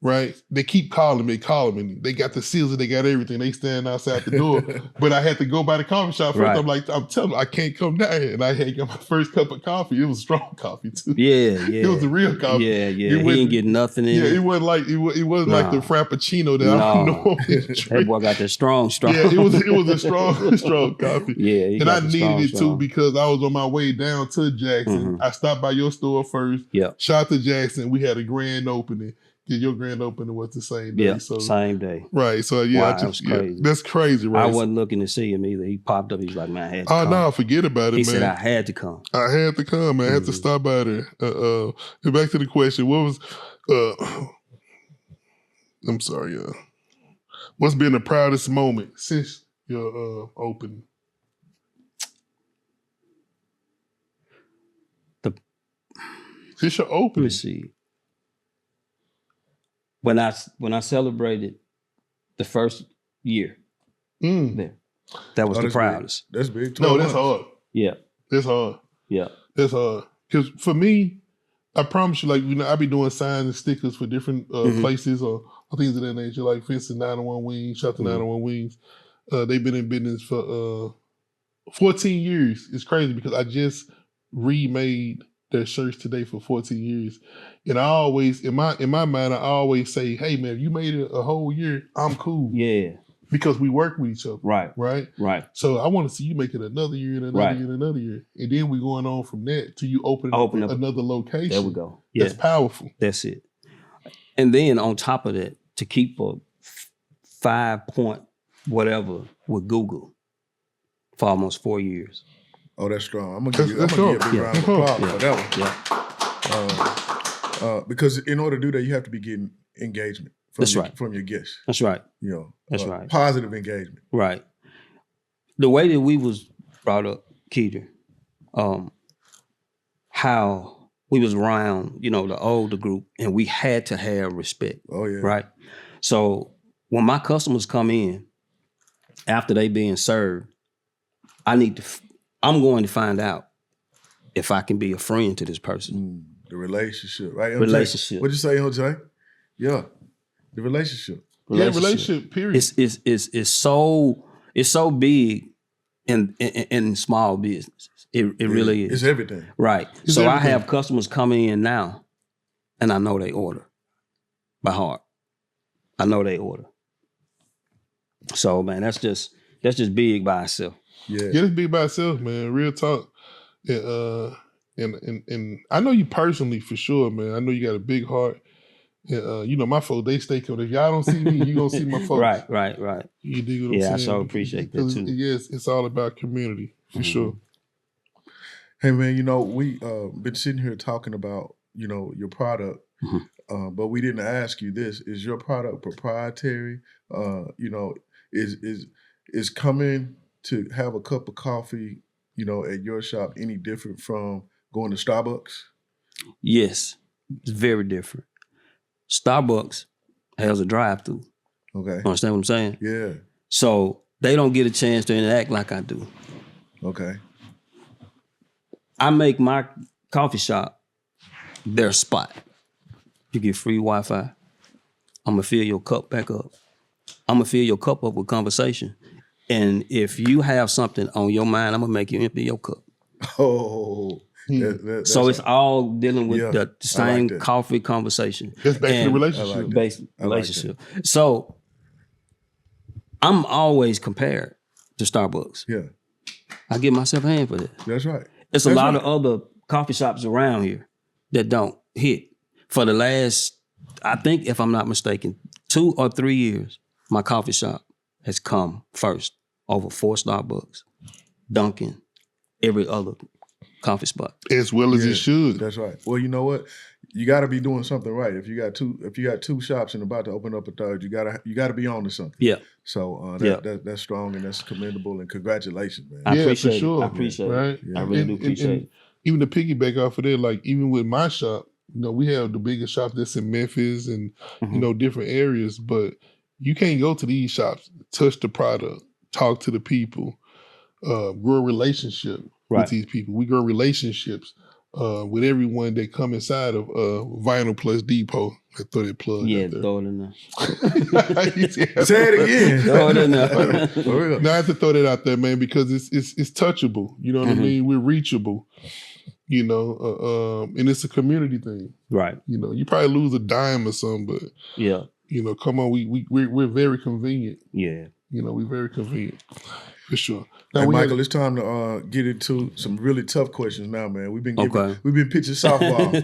S3: Right? They keep calling me. They got the seals, they got everything. They stand outside the door. But I had to go by the coffee shop first. Right. I'm telling them, I can't come down here. And I had got my first cup of coffee. It was strong coffee too.
S1: Yeah.
S3: It was the real coffee.
S1: Yeah. He didn't get nothing in it.
S3: It wasn't like like the Frappuccino that I normally drink.
S1: That boy got the strong.
S3: Yeah, it was a strong coffee.
S1: Yeah.
S3: And I needed it too because I was on my way down to Jackson. I stopped by your store first.
S1: Yeah.
S3: Shot to Jackson. We had a grand opening. Your grand opening was the same day.
S1: Yeah, same day.
S3: Right. So yeah,
S1: wow, that's crazy.
S3: That's crazy, right?
S1: I wasn't looking to see him either. He popped up. He's like, man, I had to
S3: come.
S1: come.
S3: No, forget about it,
S1: he
S3: man.
S1: He said I had to come.
S3: I had to come, man. I had to stop by there. And back to the question. What was I'm sorry, what's been the proudest moment since your opening? This your
S1: Let me
S3: opening.
S1: see. When I celebrated the first year there, that was the
S2: that's
S1: proudest.
S2: Big. That's big.
S3: No,
S2: 12
S3: that's
S2: months.
S3: hard.
S1: Yeah,
S3: That's hard.
S1: yeah.
S3: That's hard. Because for me, I promise you, like, I be doing signs and stickers for different places or things of that nature, like for instance, 901 Wings, shout to 901 Wings. They've been in business for 14 years. It's crazy because I just remade their shirts today for 14 years. And I always, in my mind, I always say, hey man, if you made it a whole year, I'm cool.
S1: Yeah.
S3: Because we work with each other. Right.
S1: Right.
S3: So I want to see you make it another year and another year and another year. And then we're going on from that till you open up another location.
S1: There we go. Yeah.
S3: That's powerful.
S1: That's it. And then on top of that, to keep a 5-point whatever with Google for almost 4 years.
S2: Oh, that's strong. I'm gonna give you a big round of applause for that one. Because in order to do that, you have to be getting engagement from your guests.
S1: That's right.
S2: You know,
S1: that's right.
S2: Positive engagement.
S1: Right. The way that we was brought up, Keeter, how we was around, you know, the older group, and we had to have respect.
S2: Oh yeah.
S1: Right. So when my customers come in after they being served, I'm going to find out if I can be a friend to this person.
S2: The relationship, right? MJ?
S1: Relationship.
S2: What'd you say, MJ? Yeah, the relationship.
S3: Yeah, relationship. Period.
S1: It's so big in small businesses. It really is.
S2: It's everything.
S1: Right. So I have customers coming in now, and I know they order by heart. I know they order. So man, that's just big by itself.
S3: Yeah, that's big by itself, man. Real talk. And I know you personally for sure, man. I know you got a big heart. You know, my folks, they stay coming. If y'all don't see me, you gonna see my folks.
S1: Right.
S3: You dig what I'm saying?
S1: I so appreciate that too.
S3: Yes, it's all about community for sure.
S2: Hey man, you know, we been sitting here talking about, you know, your product, but we didn't ask you this. Is your product proprietary? You know, is coming to have a cup of coffee, you know, at your shop any different from going to Starbucks?
S1: Yes, it's very different. Starbucks has a drive-through.
S2: Okay.
S1: Understand what I'm saying?
S2: Yeah.
S1: So they don't get a chance to interact like I do.
S2: Okay.
S1: I make my coffee shop their spot. You get free Wi-Fi. I'm gonna fill your cup back up. I'm gonna fill your cup up with conversation. And if you have something on your mind, I'm gonna make you empty your cup.
S2: Oh.
S1: So it's all dealing with the same coffee conversation.
S3: That's back to the relationship.
S1: Relationship. So I'm always compared to Starbucks.
S2: Yeah.
S1: I give myself a hand for that.
S2: That's right.
S1: It's a lot of other coffee shops around here that don't hit. For the last, I think if I'm not mistaken, 2 or 3 years, my coffee shop has come first over 4 Starbucks, Dunkin', every other coffee spot.
S3: As well as it should.
S2: That's right. Well, you know what? You got to be doing something right. If you got 2 shops and about to open up a third, you gotta be on to something.
S1: Yeah.
S2: So that's strong and that's commendable and congratulations, man.
S1: I appreciate
S3: for sure.
S1: I appreciate
S3: right?
S1: it. I really do appreciate it.
S3: Even to piggyback off of that, like even with my shop, you know, we have the biggest shop that's in Memphis and you know different areas, but you can't go to these shops, touch the product, talk to the people, grow a relationship with these people. We grow relationships with everyone that come inside of Vinyl Plus Depot. I throw that plug.
S1: Yeah,
S3: out there.
S1: throw it in there.
S2: Say it again.
S1: Throw it in there.
S2: For real.
S3: Now I have to throw that out there, man, because it's touchable. You know what I mean? We're reachable. You know, and it's a community thing.
S1: Right.
S3: You know, you probably lose a dime or something, but
S1: yeah,
S3: you know, come on, we're very convenient.
S1: Yeah.
S3: You know, we're very convenient. For sure. Now,
S2: Hey, Michael, it's time to get into some really tough questions now, man. We've been pitching softball.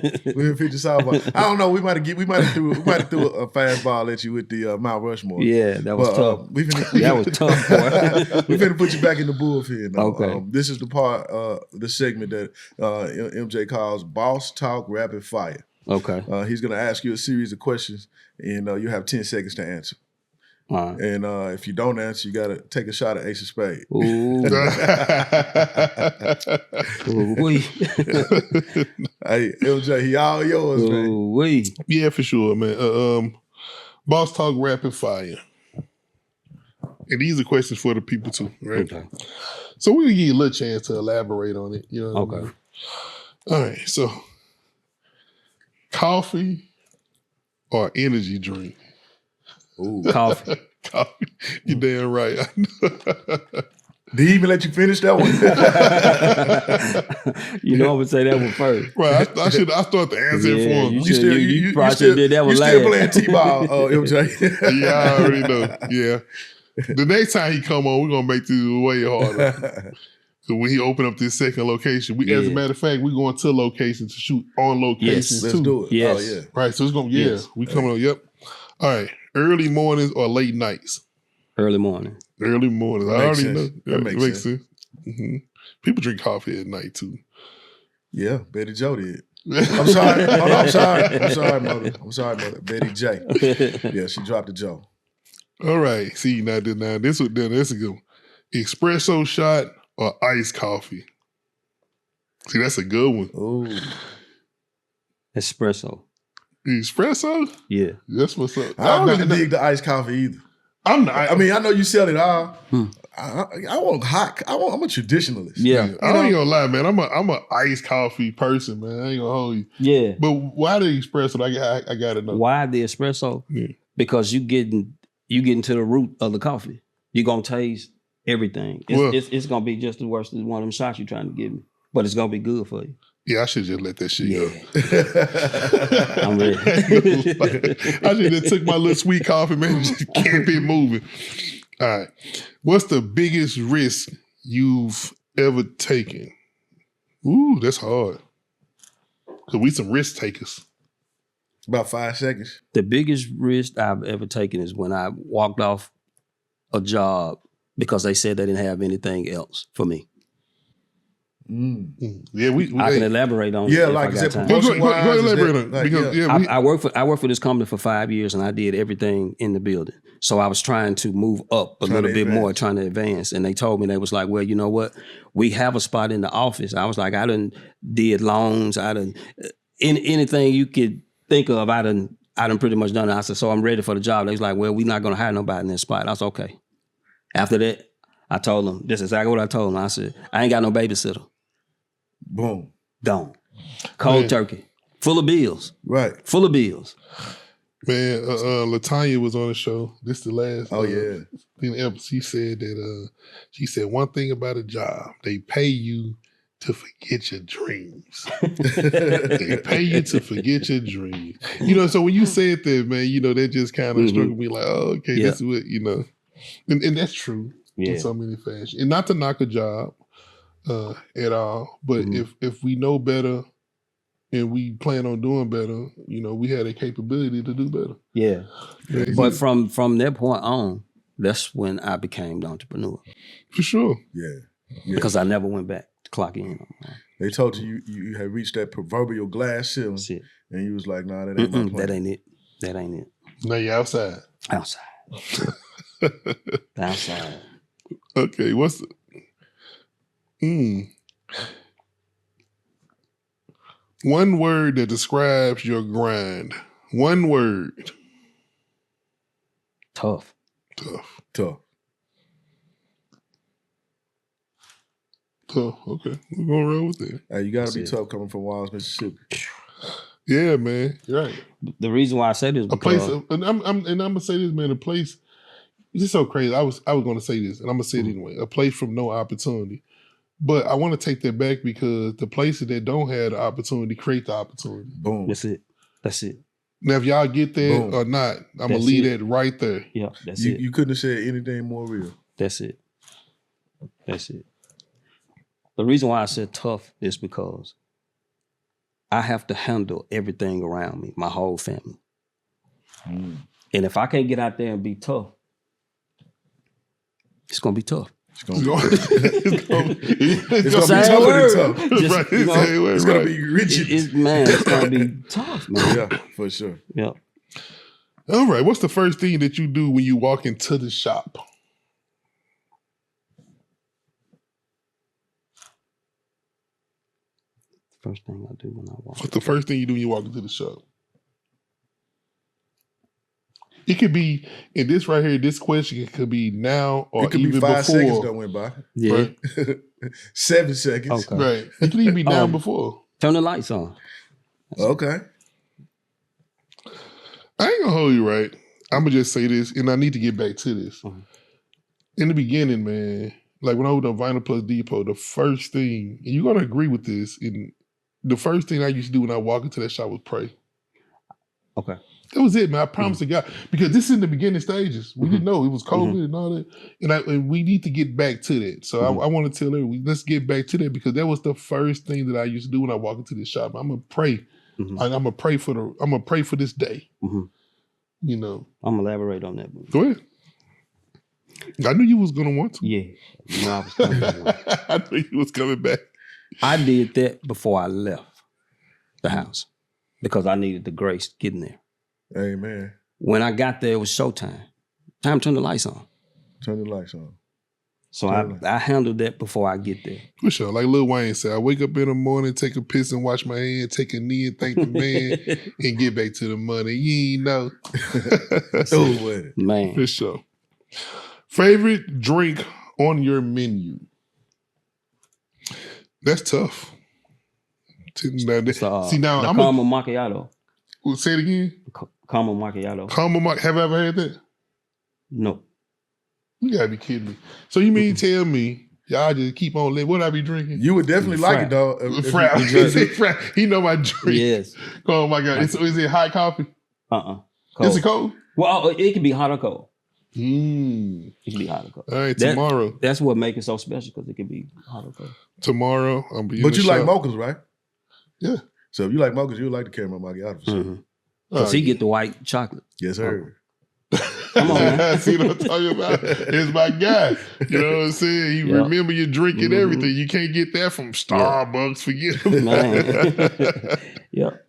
S2: I don't know. We might have threw a fastball at you with the Mount Rushmore.
S1: Yeah, that was tough. That was tough, boy.
S2: We're finna put you back in the bullpen. Now.
S1: Okay.
S2: This is the part, the segment that MJ calls Boss Talk Rapid Fire.
S1: Okay.
S2: He's gonna ask you a series of questions, and you have 10 seconds to answer. And if you don't answer, you got to take a shot at Ace of Spades.
S1: Ooh. Ooh-wee.
S2: Hey, MJ, he all yours, man.
S1: Ooh-wee.
S3: Yeah, for sure, man. Boss Talk Rapid Fire. And these are questions for the people too, right?
S1: Okay.
S3: So we'll give you a little chance to elaborate on it. You know what I mean? All right, so coffee or energy drink?
S2: Ooh.
S1: Coffee.
S3: Coffee. You're damn right.
S2: Did he even let you finish that one?
S1: You know I'm gonna say that one first.
S3: Right, I started to answer it for him.
S1: You probably should have did that one last.
S2: You still playing T-ball, MJ?
S3: Yeah, I already know. Yeah. The next time he come on, we're gonna make this way harder. So when he open up this second location, as a matter of fact, we going to location to shoot on locations
S2: Let's
S3: too.
S2: do it.
S1: Yes.
S2: Oh yeah.
S3: Right. So it's gonna we coming on. Yep. All right. Early mornings or late nights?
S1: Early morning.
S3: Early mornings. I already know.
S2: That makes sense.
S3: Mm-hmm. People drink coffee at night too.
S2: Yeah, Betty Joe did. I'm sorry. I'm sorry, mother. Betty J. Yeah, she dropped the Joe.
S3: All right. See, now this is a good one. Espresso shot or iced coffee? See, that's a good one.
S2: Ooh.
S1: Espresso.
S3: Espresso?
S1: Yeah.
S3: That's what's up.
S2: I don't really dig the iced coffee either.
S3: I'm not.
S2: I mean, I know you sell it all. I want hot. I'm a traditionalist.
S1: Yeah.
S3: I ain't gonna lie, man. I'm a iced coffee person, man. I ain't gonna hold you.
S1: Yeah.
S3: But why the espresso? I gotta know.
S1: Why the espresso?
S3: Yeah.
S1: Because you getting to the root of the coffee. You're gonna taste everything. It's gonna be just as worse as one of them shots you're trying to give me. But it's gonna be good for you.
S3: Yeah, I should just let that shit go.
S1: I'm ready.
S3: I should have took my little sweet coffee, man. Just kept it moving. All right. What's the biggest risk you've ever taken? Ooh, that's hard. Cause we some risk takers.
S2: About 5 seconds.
S1: The biggest risk I've ever taken is when I walked off a job because they said they didn't have anything else for me.
S3: Yeah,
S1: I can elaborate on it.
S2: Yeah,
S1: if
S2: like
S1: I got
S2: is that
S1: time.
S2: promotion
S3: Go elaborate on it.
S2: like,
S3: Because
S2: yeah.
S3: I
S1: worked for this company for 5 years and I did everything in the building. So I was trying to move up a little bit more, trying to advance. And they told me, they was like, well, you know what? We have a spot in the office. I was like, I done did loans. I done anything you could think of. I done pretty much done it. I said, so I'm ready for the job. They was like, well, we're not going to hire nobody in that spot. I was okay. After that, I told them, this is exactly what I told them. I said, I ain't got no babysitter.
S2: Boom.
S1: Gone. Cold turkey. Full of bills.
S2: Right.
S1: Full of bills.
S3: Man, LaTanya was on the show. This the last.
S2: Yeah.
S3: She said that. She said one thing about a job: they pay you to forget your dreams. They pay you to forget your dreams. You know. So when you said that, man, you know that just kind of struck me like, oh, okay, this is what you know, and that's true in so many fashions. And not to knock a job at all, but if we know better. And we plan on doing better, you know, we had a capability to do better.
S1: Yeah. But from that point on, that's when I became the entrepreneur.
S3: For sure.
S2: Yeah.
S1: Because I never went back to clock in.
S2: They told you had reached that proverbial glass ceiling.
S1: That's it.
S2: And you was like, nah, that ain't my plan.
S1: That ain't it.
S3: Now you're outside.
S1: Outside.
S3: Okay, what's one word that describes your grind. One word.
S1: Tough.
S3: Okay, we're gonna roll with that.
S2: Hey, you gotta be tough coming from Walls, Mississippi.
S3: Yeah, man. You're right.
S1: The reason why I say this is because
S3: and I'm gonna say this, man. A place. This is so crazy. I was gonna say this, and I'm gonna say it anyway. A place from no opportunity. But I want to take that back because the places that don't have the opportunity create the opportunity.
S2: Boom.
S1: That's it.
S3: Now, if y'all get there or not, I'm going to leave that right there.
S1: Yeah, that's it.
S2: You couldn't have said anything more real.
S1: That's it. The reason why I said tough is because I have to handle everything around me, my whole family. And if I can't get out there and be tough, it's going to be tough.
S2: It's gonna be tough. It's gonna be rigid.
S1: It's gonna be tough, man.
S2: Yeah, for sure.
S1: Yeah.
S3: All right. What's the first thing that you do when you walk into the shop?
S1: First thing I do when I walk.
S3: What's the first thing you do when you walk into the shop? It could be, in this right here, this question, it could be now or
S2: It could
S3: even
S2: be 5
S3: before.
S2: seconds that went by.
S1: Yeah.
S3: Right?
S2: 7 seconds.
S1: Okay.
S3: Right. It could even be now before.
S1: Turn the lights on.
S2: Okay.
S3: I ain't gonna hold you, right? I'm gonna just say this, and I need to get back to this.
S1: Mhm.
S3: In the beginning, man, like when I was on Vinyl Plus Depot, the first thing, and you're gonna agree with this, and the first thing I used to do when I walk into that shop was pray.
S1: Okay.
S3: That was it, man. I promise to God. Because this is in the beginning stages. We didn't know. It was COVID and all that. And we need to get back to that. So I want to tell everyone, let's get back to that because that was the first thing that I used to do when I walk into the shop. I'm gonna pray. I'm gonna pray for this day. You know.
S1: I'm gonna elaborate on that.
S3: Go ahead. I knew you was gonna want to.
S1: Yeah. You know, I was coming back.
S3: I knew you was coming back.
S1: I did that before I left the house because I needed the grace getting there.
S2: Amen.
S1: When I got there, it was showtime. Time to turn the lights on.
S2: Turn the lights on.
S1: So I handled that before I get there.
S3: For sure. Like Lil Wayne said, I wake up in the morning, take a piss and wash my hand, take a knee and thank the man, and get back to the money. You ain't know.
S2: Oh, with it.
S1: Man.
S3: For sure. Favorite drink on your menu? That's tough. See now,
S1: The
S3: I'm
S1: caramel macchiato.
S3: say it again.
S1: Caramel macchiato.
S3: Have I ever had that?
S1: No.
S3: You gotta be kidding me. So you mean tell me y'all just keep on living? What I be drinking?
S2: You would definitely like it, dog.
S3: He know my drink.
S1: Yes.
S3: Oh my God. Is it hot coffee?
S1: Cold.
S3: Is it cold?
S1: Well, it can be hot or cold.
S3: Mm.
S1: It can be hot or cold.
S3: All right, tomorrow.
S1: That's what makes it so special because it can be hot or cold.
S3: Tomorrow, I'm be in
S2: But
S3: the
S2: you like
S3: shop.
S2: mochas, right?
S3: Yeah.
S2: So if you like mochas, you would like the caramel macchiato for sure.
S1: Because he get the white chocolate.
S2: Yes, sir.
S1: Come on, man.
S3: See what I'm talking about? It's my guy. You know what I'm saying? He remember your drink and everything. You can't get that from Starbucks. Forget it.
S1: Man. Yep.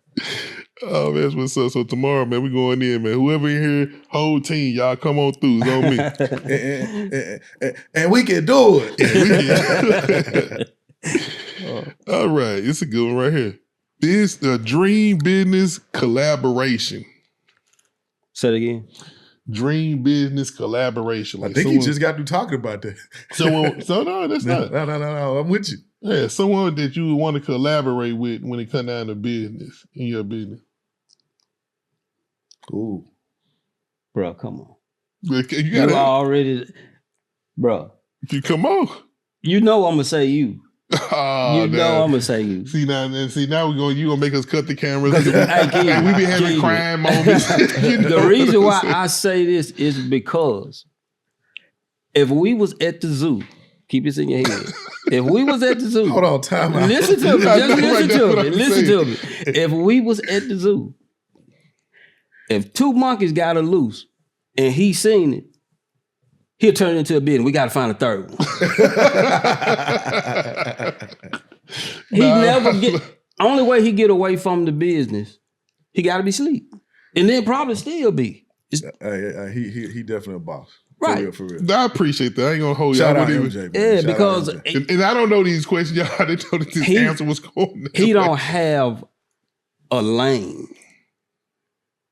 S3: Oh, man, that's what's up. So tomorrow, man, we going in, man. Whoever in here, whole team, y'all come on through. It's on me.
S2: And we can do it.
S3: All right. It's a good one right here. This the dream business collaboration.
S1: Say it again.
S3: Dream business collaboration.
S2: I think you just got through talking about that.
S3: No, that's not.
S2: No. I'm with you.
S3: Yeah, someone that you would want to collaborate with when it comes down to business, in your business.
S2: Ooh.
S1: Bro, come on.
S3: You
S1: You
S3: gotta,
S1: already, bro.
S3: you come on.
S1: You know I'm going to say you.
S3: Oh,
S1: You know I'm going to say you.
S3: See now you gonna make us cut the cameras.
S1: Hey, Keith,
S3: And we be having
S1: Keith.
S3: crime moments. You know
S1: The
S3: what
S1: reason
S3: I'm
S1: why
S3: saying?
S1: I say this is because if we was at the zoo, keep this in your head. If we was at the zoo,
S2: Hold on, time out.
S1: listen to me.
S3: I
S1: Just
S3: know,
S1: listen
S3: right,
S1: to
S3: that's what
S1: me.
S3: I'm
S1: Listen
S3: saying.
S1: to me. If we was at the zoo, if two monkeys got her loose and he seen it, he'll turn it into a business. We got to find a third one. He never get. Only way he get away from the business, he got to be asleep, and then probably still be.
S2: He definitely a boss.
S1: Right.
S2: For real.
S3: I appreciate that. I ain't gonna hold you.
S2: Shout
S3: I
S2: out
S3: wouldn't even-
S2: MJ. Man.
S1: Yeah,
S2: Shout out
S1: because
S2: MJ.
S3: and I don't know these questions. Y'all didn't know that this answer was going.
S1: he don't have a lane.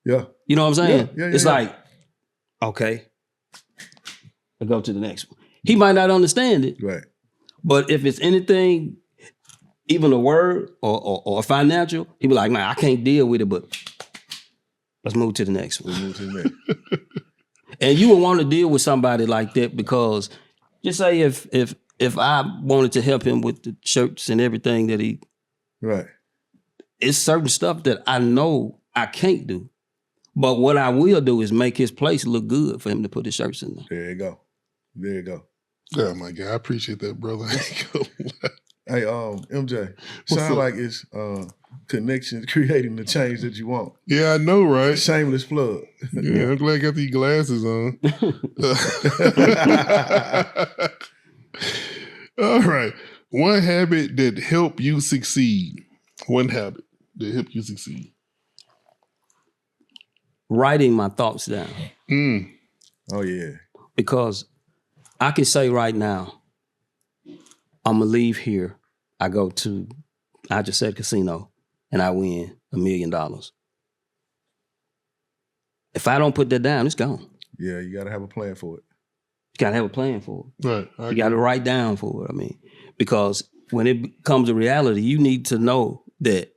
S2: Yeah.
S1: You know what I'm saying?
S2: Yeah,
S1: it's like, okay, I'll go to the next one. He might not understand it,
S2: Right.
S1: but if it's anything, even a word or financial, he be like, man, I can't deal with it, but let's move to the next one.
S2: We move to the next.
S1: And you would want to deal with somebody like that because just say if I wanted to help him with the shirts and everything that he,
S2: Right.
S1: it's certain stuff that I know I can't do. But what I will do is make his place look good for him to put his shirts in there.
S2: There you go. There you go.
S3: Oh my God, I appreciate that, brother. I ain't gonna lie.
S2: Hey, MJ,
S3: What's
S2: sound
S3: up?
S2: like it's connections creating the change that you want.
S3: Yeah, I know, right?
S2: Shameless plug.
S3: Yeah, I'm glad I got these glasses on. All right. One habit that helped you succeed. One habit that helped you succeed.
S1: writing my thoughts down.
S2: Oh yeah.
S1: Because I can say right now, I'm gonna leave here. I just said casino and I win $1 million. If I don't put that down, it's gone.
S2: Yeah, you gotta have a plan for it.
S1: You gotta have a plan for it.
S3: Right.
S1: You gotta write down for it. I mean, because when it comes to reality, you need to know that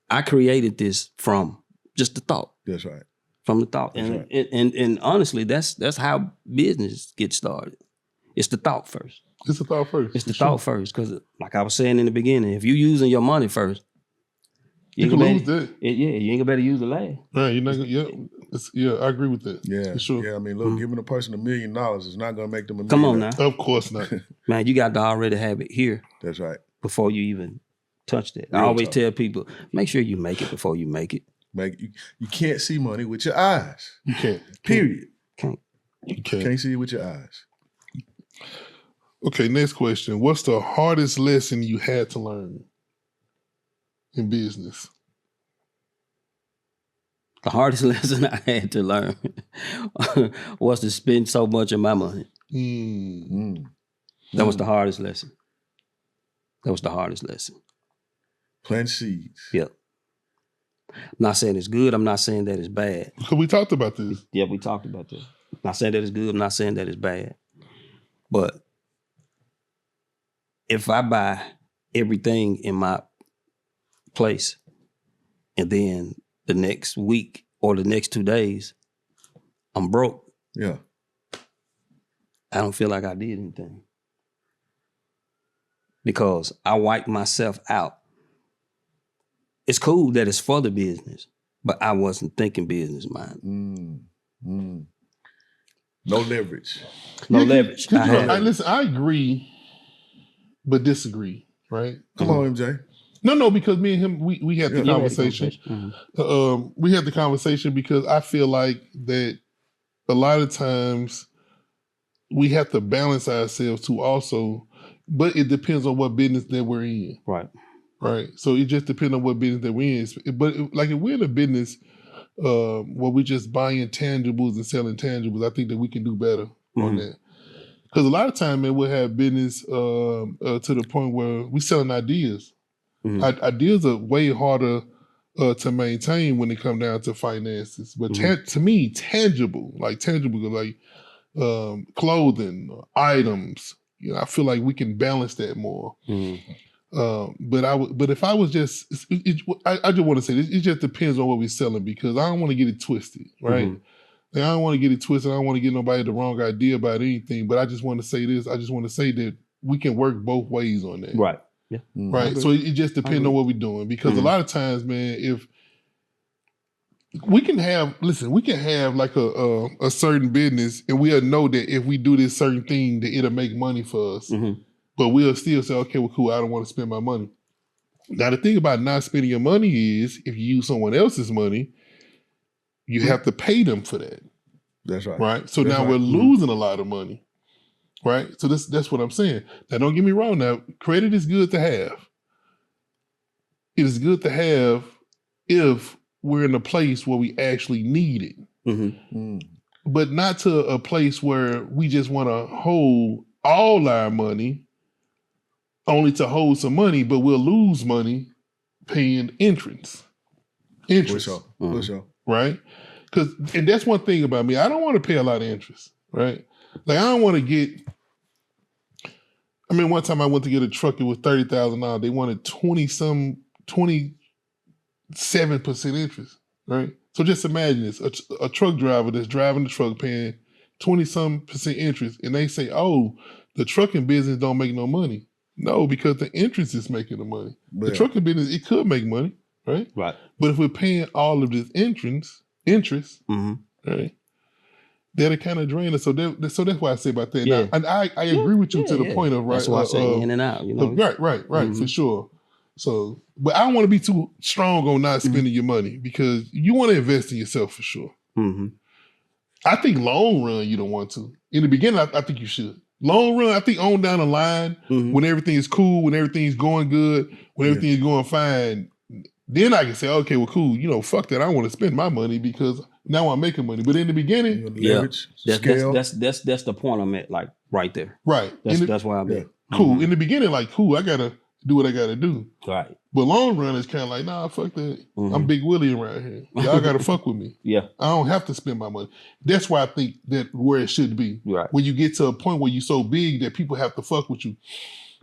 S1: I created this from just the thought.
S2: That's right.
S1: From the thought.
S2: That's
S1: And,
S2: right.
S1: and honestly, that's how business gets started. It's the thought first.
S3: It's the thought first.
S1: It's the thought first. Because like I was saying in the beginning, if you're using your money first,
S3: You can lose that.
S1: you ain't gonna better use the last.
S3: Right. You're not gonna, yeah, I agree with that.
S2: Yeah.
S3: For sure.
S2: Yeah, I mean, look, giving a person $1 million is not gonna make them a
S1: Come on
S2: millionaire.
S1: now.
S3: Of course not.
S1: Man, you got to already have it here
S2: That's right.
S1: before you even touch that. I
S2: Real
S1: always
S2: talk.
S1: tell people, make sure you make it before you make it.
S2: You can't see money with your eyes.
S3: You can't.
S2: Period.
S3: You can't.
S2: Can't see it with your eyes.
S3: Okay, next question. What's the hardest lesson you had to learn in business?
S1: The hardest lesson I had to learn was to spend so much of my money. That was the hardest lesson.
S2: Plant seeds.
S1: Yep. I'm not saying it's good. I'm not saying that it's bad.
S3: Because we talked about this.
S1: Yeah, we talked about that. I'm not saying that it's good. I'm not saying that it's bad. But if I buy everything in my place and then the next week or the next 2 days, I'm broke,
S2: Yeah.
S1: I don't feel like I did anything. Because I wiped myself out. It's cool that it's for the business, but I wasn't thinking business mind.
S2: No leverage.
S1: No leverage.
S3: Listen, I agree, but disagree, right?
S2: Come on, MJ.
S3: No, because me and him, we had the
S1: Yeah,
S3: conversation. We had the conversation because I feel like that a lot of times we have to balance ourselves too also, but it depends on what business that we're in.
S1: Right.
S3: Right. So it just depends on what business that we're in. But like if we're in a business where we just buying tangibles and selling tangibles, I think that we can do better on that. Because a lot of time, man, we'll have business to the point where we're selling ideas. Ideas are way harder to maintain when it comes down to finances. But to me, tangible like clothing, items, you know, I feel like we can balance that more. But if I was just, I just want to say this, it just depends on what we're selling because I don't want to get it twisted, right? Like, I don't want to get it twisted. I don't want to get nobody the wrong idea about anything. But I just want to say this. I just want to say that we can work both ways on that.
S1: Right. Yeah.
S3: Right. So it just depends on what we're doing because a lot of times, man, if we can have like a certain business and we'll know that if we do this certain thing that it'll make money for us. But we'll still say, okay, well, cool, I don't want to spend my money. Now, the thing about not spending your money is if you use someone else's money, you have to pay them for that.
S2: That's right.
S3: Right? So
S2: That's
S3: now
S2: right.
S3: we're losing a lot of money. Right? So that's what I'm saying. Now, don't get me wrong. Now, credit is good to have. It is good to have if we're in a place where we actually need it. But not to a place where we just want to hold all our money only to hold some money, but we'll lose money paying interest.
S2: For sure.
S3: Right? And that's one thing about me. I don't want to pay a lot of interest, right? Like I don't want to get, one time I went to get a truck, it was $30,000. They wanted 27% interest, right? So just imagine this, a truck driver that's driving the truck paying 20% interest, and they say, oh, the trucking business don't make no money. No, because the interest is making the money.
S2: Yeah.
S3: The trucking business, it could make money, right?
S1: Right.
S3: But if we're paying all of this interest, right, that'll kind of drain us. So that's why I say about that.
S1: Yeah.
S3: Now, and I agree with you to the point of, right?
S1: That's why I say in and out, you know.
S3: Right, for sure. So, but I don't want to be too strong on not spending your money because you want to invest in yourself for sure. I think long run, you don't want to. In the beginning, I think you should. Long run, I think on down the line, when everything is cool, when everything's going good, when everything is going fine, then I can say, okay, well, cool. You know, fuck that. I want to spend my money because now I'm making money. But in the beginning,
S2: leverage, scale.
S1: That's the point I'm at, like right there.
S3: Right.
S1: That's why I'm at.
S3: Cool. In the beginning, like, cool, I gotta do what I gotta do.
S1: Right.
S3: But long run is kind of like, nah, fuck that. I'm Big Willie around here. Y'all gotta fuck with me.
S1: Yeah.
S3: I don't have to spend my money. That's why I think that where it should be.
S1: Right.
S3: When you get to a point where you're so big that people have to fuck with you.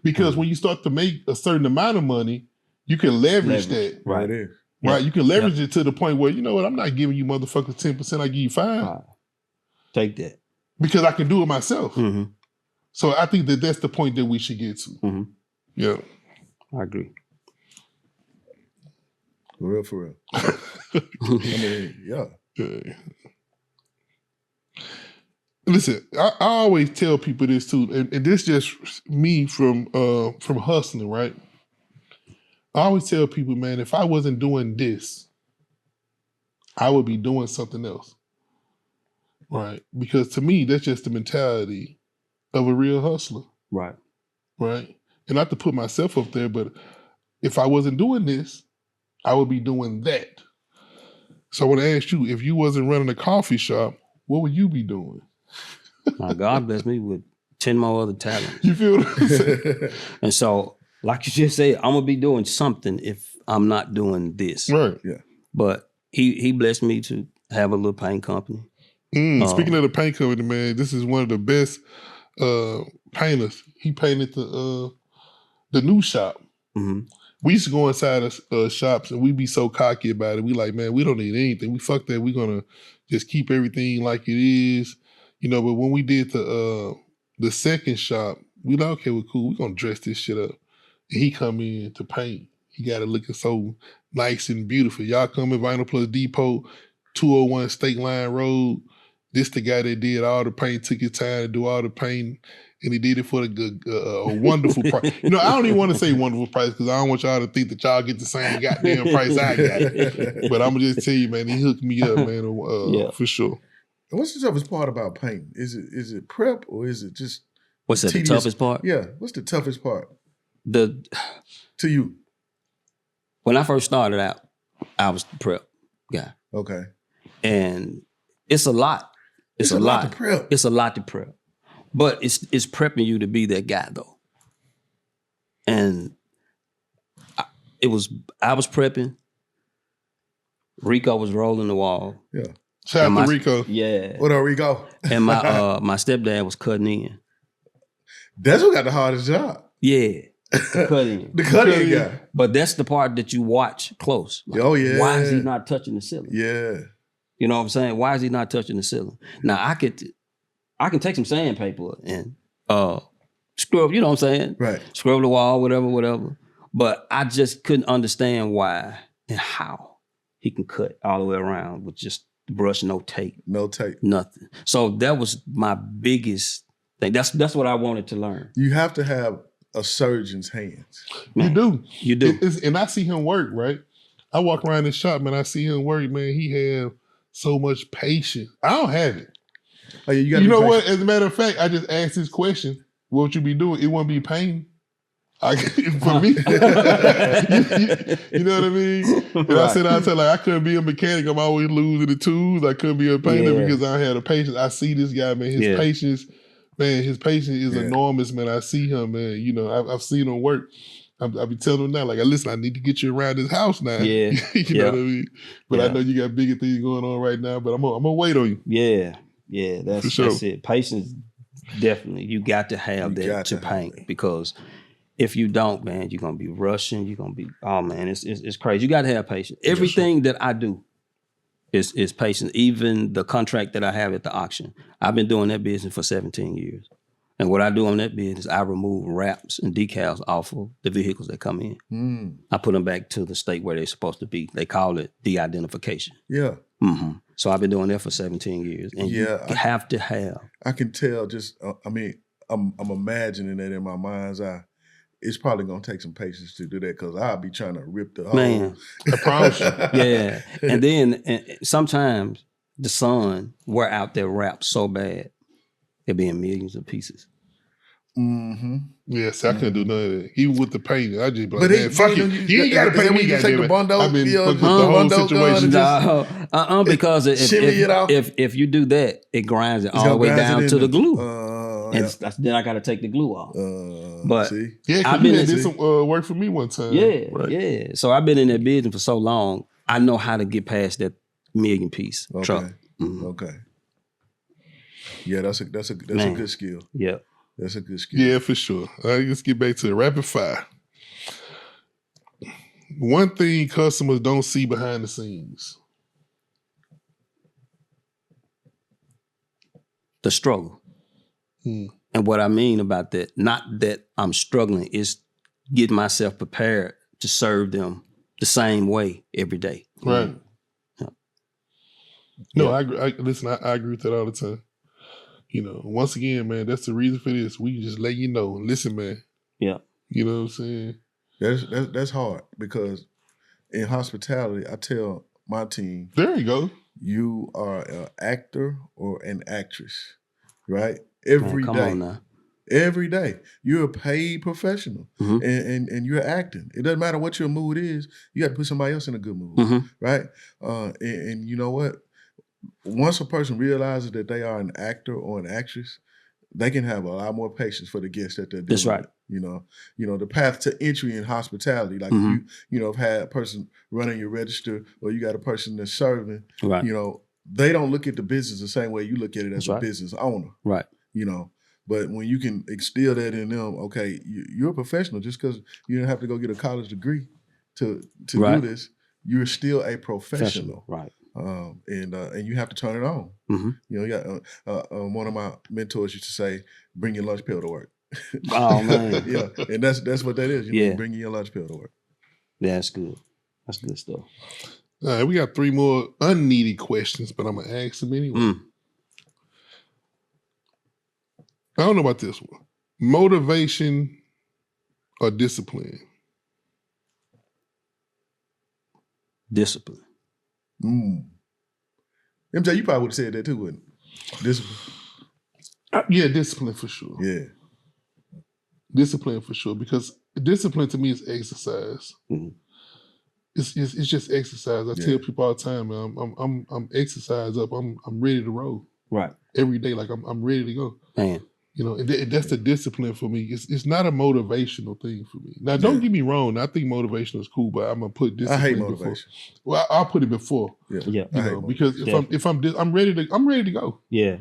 S3: Because when you start to make a certain amount of money, you can leverage that.
S1: Right.
S2: It is.
S3: Right. You can leverage it to the point where, you know what, I'm not giving you motherfuckers 10%, I give you 5%.
S1: Take that.
S3: Because I can do it myself.
S1: Mm-hmm.
S3: So I think that that's the point that we should get to.
S1: Mm-hmm.
S3: Yeah.
S1: I agree.
S2: For real. I mean, yeah.
S3: Listen, I always tell people this too, and this just me from hustling, right? I always tell people, man, if I wasn't doing this, I would be doing something else. Right? Because to me, that's just the mentality of a real hustler.
S1: Right.
S3: Right? And not to put myself up there, but if I wasn't doing this, I would be doing that. So I want to ask you, if you wasn't running a coffee shop, what would you be doing?
S1: My God bless me with 10 more other talents.
S3: You feel what I'm saying?
S1: And so, like you just said, I'm gonna be doing something if I'm not doing this.
S3: Right.
S2: Yeah.
S1: But he blessed me to have a little paint company.
S3: Speaking of the paint company, man, this is one of the best painters. He painted the new shop.
S1: Mm-hmm.
S3: We used to go inside of shops and we'd be so cocky about it. We like, man, we don't need anything. We fuck that. We're gonna just keep everything like it is, you know. But when we did the second shop, we like, okay, well, cool. We're gonna dress this shit up. And he come in to paint. He got it looking so nice and beautiful. Y'all come in Vinyl Plus Depot, 201 Stateline Road. This the guy that did all the paint, took his time to do all the painting, and he did it for a wonderful price. You know, I don't even want to say wonderful price because I don't want y'all to think that y'all get the same goddamn price I got. But I'm going to just tell you, man, he hooked me up, man, for sure.
S2: And what's the toughest part about painting? Is it prep or is it just
S1: What's that, the toughest part?
S2: Yeah. What's the toughest part
S1: To
S2: you?
S1: When I first started out, I was the prep guy.
S2: Okay.
S1: And it's a lot. It's a lot
S2: to prep.
S1: It's a lot to prep. But it's prepping you to be that guy though. And I was prepping. Rico was rolling the wall.
S2: Yeah.
S3: Shout out to Rico.
S1: Yeah.
S2: What up, Rico?
S1: And my my stepdad was cutting in.
S2: That's who got the hardest job.
S1: Yeah. Cutting.
S2: The cutting guy.
S1: But that's the part that you watch close. Like,
S2: oh yeah.
S1: Why is he not touching the ceiling?
S2: Yeah.
S1: You know what I'm saying? Why is he not touching the ceiling? Now I can take some sandpaper and scrub, you know what I'm saying?
S2: Right.
S1: Scrub the wall, whatever. But I just couldn't understand why and how he can cut all the way around with just brush, no tape.
S2: No tape.
S1: Nothing. So that was my biggest thing. That's what I wanted to learn.
S2: You have to have a surgeon's hands.
S1: Man, you do.
S3: And I see him work, right? I walk around the shop, man, I see him work, man. He have so much patience. I don't have it.
S2: Oh, yeah,
S3: you know what? As a matter of fact, I just asked this question. What would you be doing? It wouldn't be pain. For me. You know what I mean? And
S1: Right.
S3: I said, I couldn't be a mechanic. I'm always losing the tools. I couldn't be a painter because I don't have the patience. I see this guy, man. His patience is enormous, man. I see him, man. You know, I've seen him work. I be telling him now, like, listen, I need to get you around this house now.
S1: Yeah.
S3: You know what I mean? But I know you got bigger things going on right now, but I'm gonna wait on you.
S1: Yeah, that's it. Patience, definitely. You got to have that to paint because if you don't, man, you're gonna be rushing. You're gonna be, oh man, it's crazy. You got to have patience. Everything that I do is patience. Even the contract that I have at the auction, I've been doing that business for 17 years. And what I do on that business, I remove wraps and decals off of the vehicles that come in. I put them back to the state where they're supposed to be. They call it de-identification.
S2: Yeah.
S1: Mm-hmm. So I've been doing that for 17 years. And you have to have.
S2: I can tell just, I'm imagining that in my mind's eye. It's probably going to take some patience to do that because I'll be trying to rip the whole.
S1: Man,
S3: I promise you.
S1: Yeah. And then sometimes the sun wear out their wraps so bad, they'll be in millions of pieces.
S2: Mm-hmm.
S3: Yeah, see, I couldn't do none of that. Even with the painting, I just be like,
S2: But
S3: man, fuck it. You ain't got to pay me,
S2: you take the Bondo,
S3: I've been
S2: the
S3: fucked with the whole
S2: Bondo
S3: situation.
S2: gun,
S1: because
S2: shimmy it off.
S1: if you do that, it grinds it all the way down to the glue.
S2: Yeah.
S1: Then I got to take the glue off. But
S2: see?
S3: Yeah, because you did some work for me one time.
S1: Yeah. So I've been in that business for so long. I know how to get past that million piece truck. Mm-hmm.
S2: Okay. Yeah, that's a good skill.
S1: Yeah.
S2: That's a good skill.
S3: Yeah, for sure. All right, let's get back to the rapid fire. One thing customers don't see behind the scenes.
S1: The struggle. And what I mean about that, not that I'm struggling, is getting myself prepared to serve them the same way every day.
S3: Right.
S1: Yeah.
S3: No, I agree. Listen, I agree with that all the time. You know, once again, man, that's the reason for this. We just let you know. Listen, man.
S1: Yeah.
S3: You know what I'm saying?
S2: That's hard because in hospitality, I tell my team,
S3: there you go.
S2: You are an actor or an actress, right? Every day. You're a paid professional and you're acting. It doesn't matter what your mood is. You got to put somebody else in a good mood, right? And you know what? Once a person realizes that they are an actor or an actress, they can have a lot more patience for the guests that they're dealing
S1: That's right.
S2: with. You know, the path to entry in hospitality, like you have had a person running your register or you got a person that's serving,
S1: right.
S2: They don't look at the business the same way you look at it as a business owner.
S1: Right.
S2: But when you can instill that in them, okay, you're a professional just because you didn't have to go get a college degree to do this, you're still a professional.
S1: Right.
S2: And you have to turn it on. You got one of my mentors used to say, "Bring your lunch pail to work."
S1: Oh man,
S2: yeah, and that's what that is. Bringing your lunch pail to work.
S1: Yeah, that's good. That's good stuff.
S3: All right, we got 3 more unneeded questions, but I'm gonna ask them anyway. I don't know about this one. Motivation or discipline?
S1: Discipline.
S2: MJ, you probably would have said that too, wouldn't you? Discipline.
S3: Yeah, discipline for sure.
S2: Yeah.
S3: Discipline for sure, because discipline to me is exercise. It's just exercise. I tell people all the time, man, I'm exercise up. I'm ready to roll.
S1: Right.
S3: Every day, like I'm ready to go.
S1: Man.
S3: And that's the discipline for me. It's not a motivational thing for me. Now, don't get me wrong. I think motivation is cool, but I'm gonna put discipline.
S2: I hate motivation.
S3: Before. Well, I'll put it before.
S2: Yeah.
S3: Because if I'm ready to go.
S1: Yeah.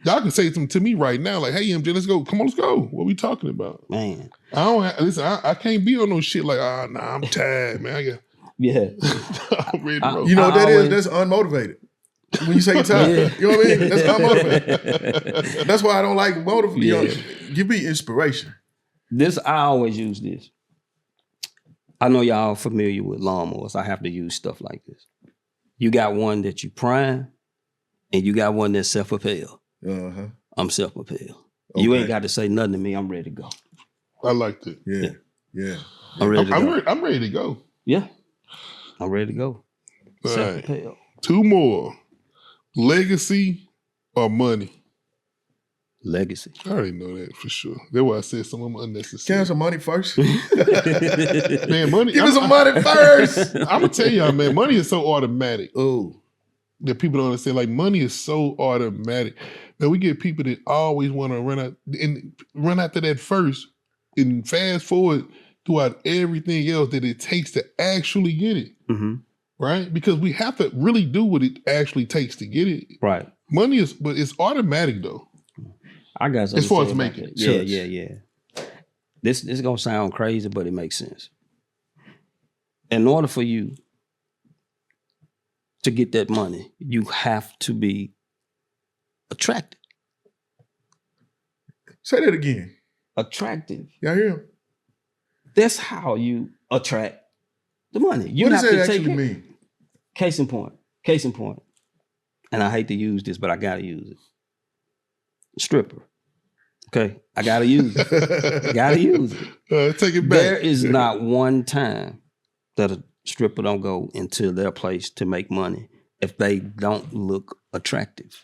S3: Y'all can say something to me right now, like, "Hey, MJ, let's go. Come on, let's go. What we talking about?"
S1: Man,
S3: I can't be on no shit like, I'm tired, man. I'm ready to roll.
S2: You know what that is? That's unmotivated. When you say you're tired, you know what I mean? That's unmotivated. That's why I don't like motivation. Give me inspiration.
S1: I always use this. I know y'all familiar with lawnmowers. I have to use stuff like this. You got one that you prime, and you got one that's self-propelled. I'm self-propelled. Okay. You ain't got to say nothing to me. I'm ready to go.
S3: I like that.
S2: Yeah.
S3: I'm ready to go. I'm ready to go.
S1: Yeah. I'm ready to go.
S3: All
S1: self-propelled.
S3: Right. 2 more. Legacy or money?
S1: Legacy.
S3: I already know that for sure. That's why I said some of them unnecessary.
S2: Can I have some money first?
S3: Man, money.
S2: Give me some money first.
S3: I'm going to tell y'all, man, money is so automatic.
S2: Oh.
S3: That people don't understand. Like, money is so automatic. Man, we get people that always want to run after that first and fast forward throughout everything else that it takes to actually get it. Right? Because we have to really do what it actually takes to get it.
S1: Right.
S3: Money is, but it's automatic though.
S1: I got something
S3: as far as making it.
S1: Yeah. This is gonna sound crazy, but it makes sense. In order for you to get that money, you have to be attractive.
S2: Say that again.
S1: Attractive.
S2: Y'all hear him?
S1: That's how you attract the money. You
S2: what
S1: have
S2: does that
S1: to
S2: actually
S1: take
S2: mean?
S1: Case in point. And I hate to use this, but I gotta use it. Stripper. Okay, I gotta use it. Gotta use it.
S3: Take it back.
S1: There is not one time that a stripper don't go into their place to make money if they don't look attractive.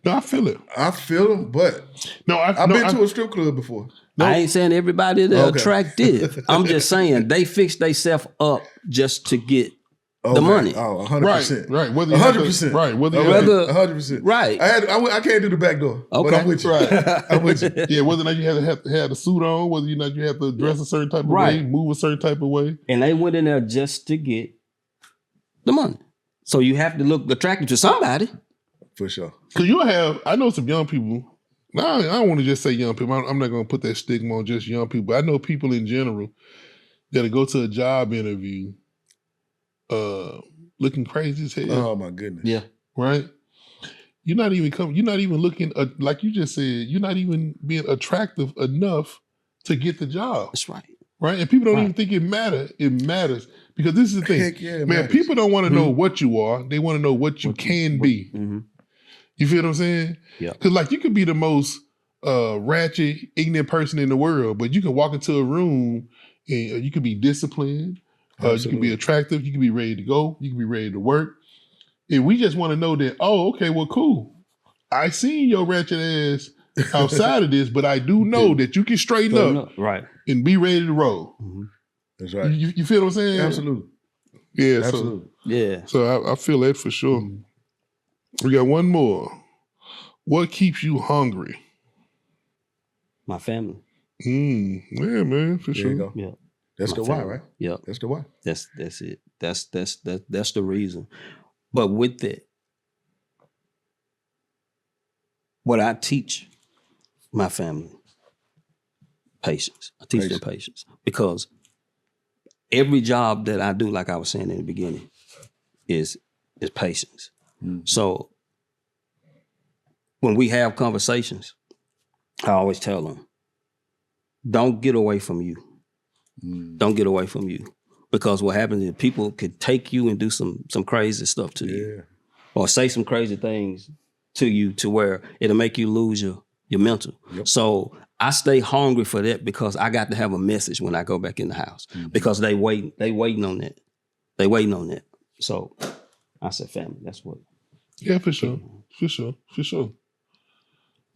S3: No, I feel it.
S2: I feel them, but
S3: No,
S2: I've been to a strip club before.
S3: No.
S1: I ain't saying everybody that attractive. I'm just saying they fix themselves up just to get the money.
S2: Oh, 100%.
S3: Right. Whether
S2: 100%.
S3: Right. Whether
S2: 100%.
S1: Right.
S2: I can't do the back door.
S1: Okay.
S2: But I'm with you.
S3: Right.
S2: I'm with you.
S3: Yeah, whether or not you have a suit on, whether or not you have to dress a certain type of way, move a certain type of way.
S1: And they went in there just to get the money. So you have to look attractive to somebody.
S2: For sure.
S3: Because I know some young people. Now, I don't want to just say young people. I'm not going to put that stigma on just young people. I know people in general that go to a job interview looking crazy as hell.
S2: Oh my goodness.
S1: Yeah.
S3: Right? You're not even looking, like you just said, you're not even being attractive enough to get the job.
S1: That's right.
S3: Right? And people don't even think it matters. It matters. Because this is the thing.
S2: Heck yeah, it
S3: Man,
S2: matters.
S3: people don't want to know what you are. They want to know what you can be.
S1: Mm-hmm.
S3: You feel what I'm saying?
S1: Yeah.
S3: Because like you could be the most ratchet, ignorant person in the world, but you can walk into a room and you can be disciplined. You can be attractive. You can be ready to go. You can be ready to work. And we just want to know that, oh, okay, well, cool. I seen your ratchet ass outside of this, but I do know that you can straighten up
S1: right,
S3: and be ready to roll.
S1: Mm-hmm.
S2: That's right.
S3: You feel what I'm saying?
S2: Absolutely.
S3: Yeah.
S2: Absolutely.
S3: So I feel that for sure. We got one more. What keeps you hungry?
S1: My family.
S3: Yeah, man, for
S2: There
S3: sure.
S2: you go.
S1: Yeah.
S2: That's
S1: My
S2: the
S1: family.
S2: why, right?
S1: Yeah.
S2: That's the why.
S1: That's it. That's the reason. But with that, what I teach my family, patience. I teach them patience because every job that I do, like I was saying in the beginning, is patience. So when we have conversations, I always tell them, don't get away from you. Don't get away from you. Because what happens is people could take you and do some crazy stuff to you. Or say some crazy things to you to where it'll make you lose your mental. Yep. So I stay hungry for that because I got to have a message when I go back in the house. Because they waiting on that. They waiting on that. So I said family, that's what.
S3: Yeah, for sure. For sure.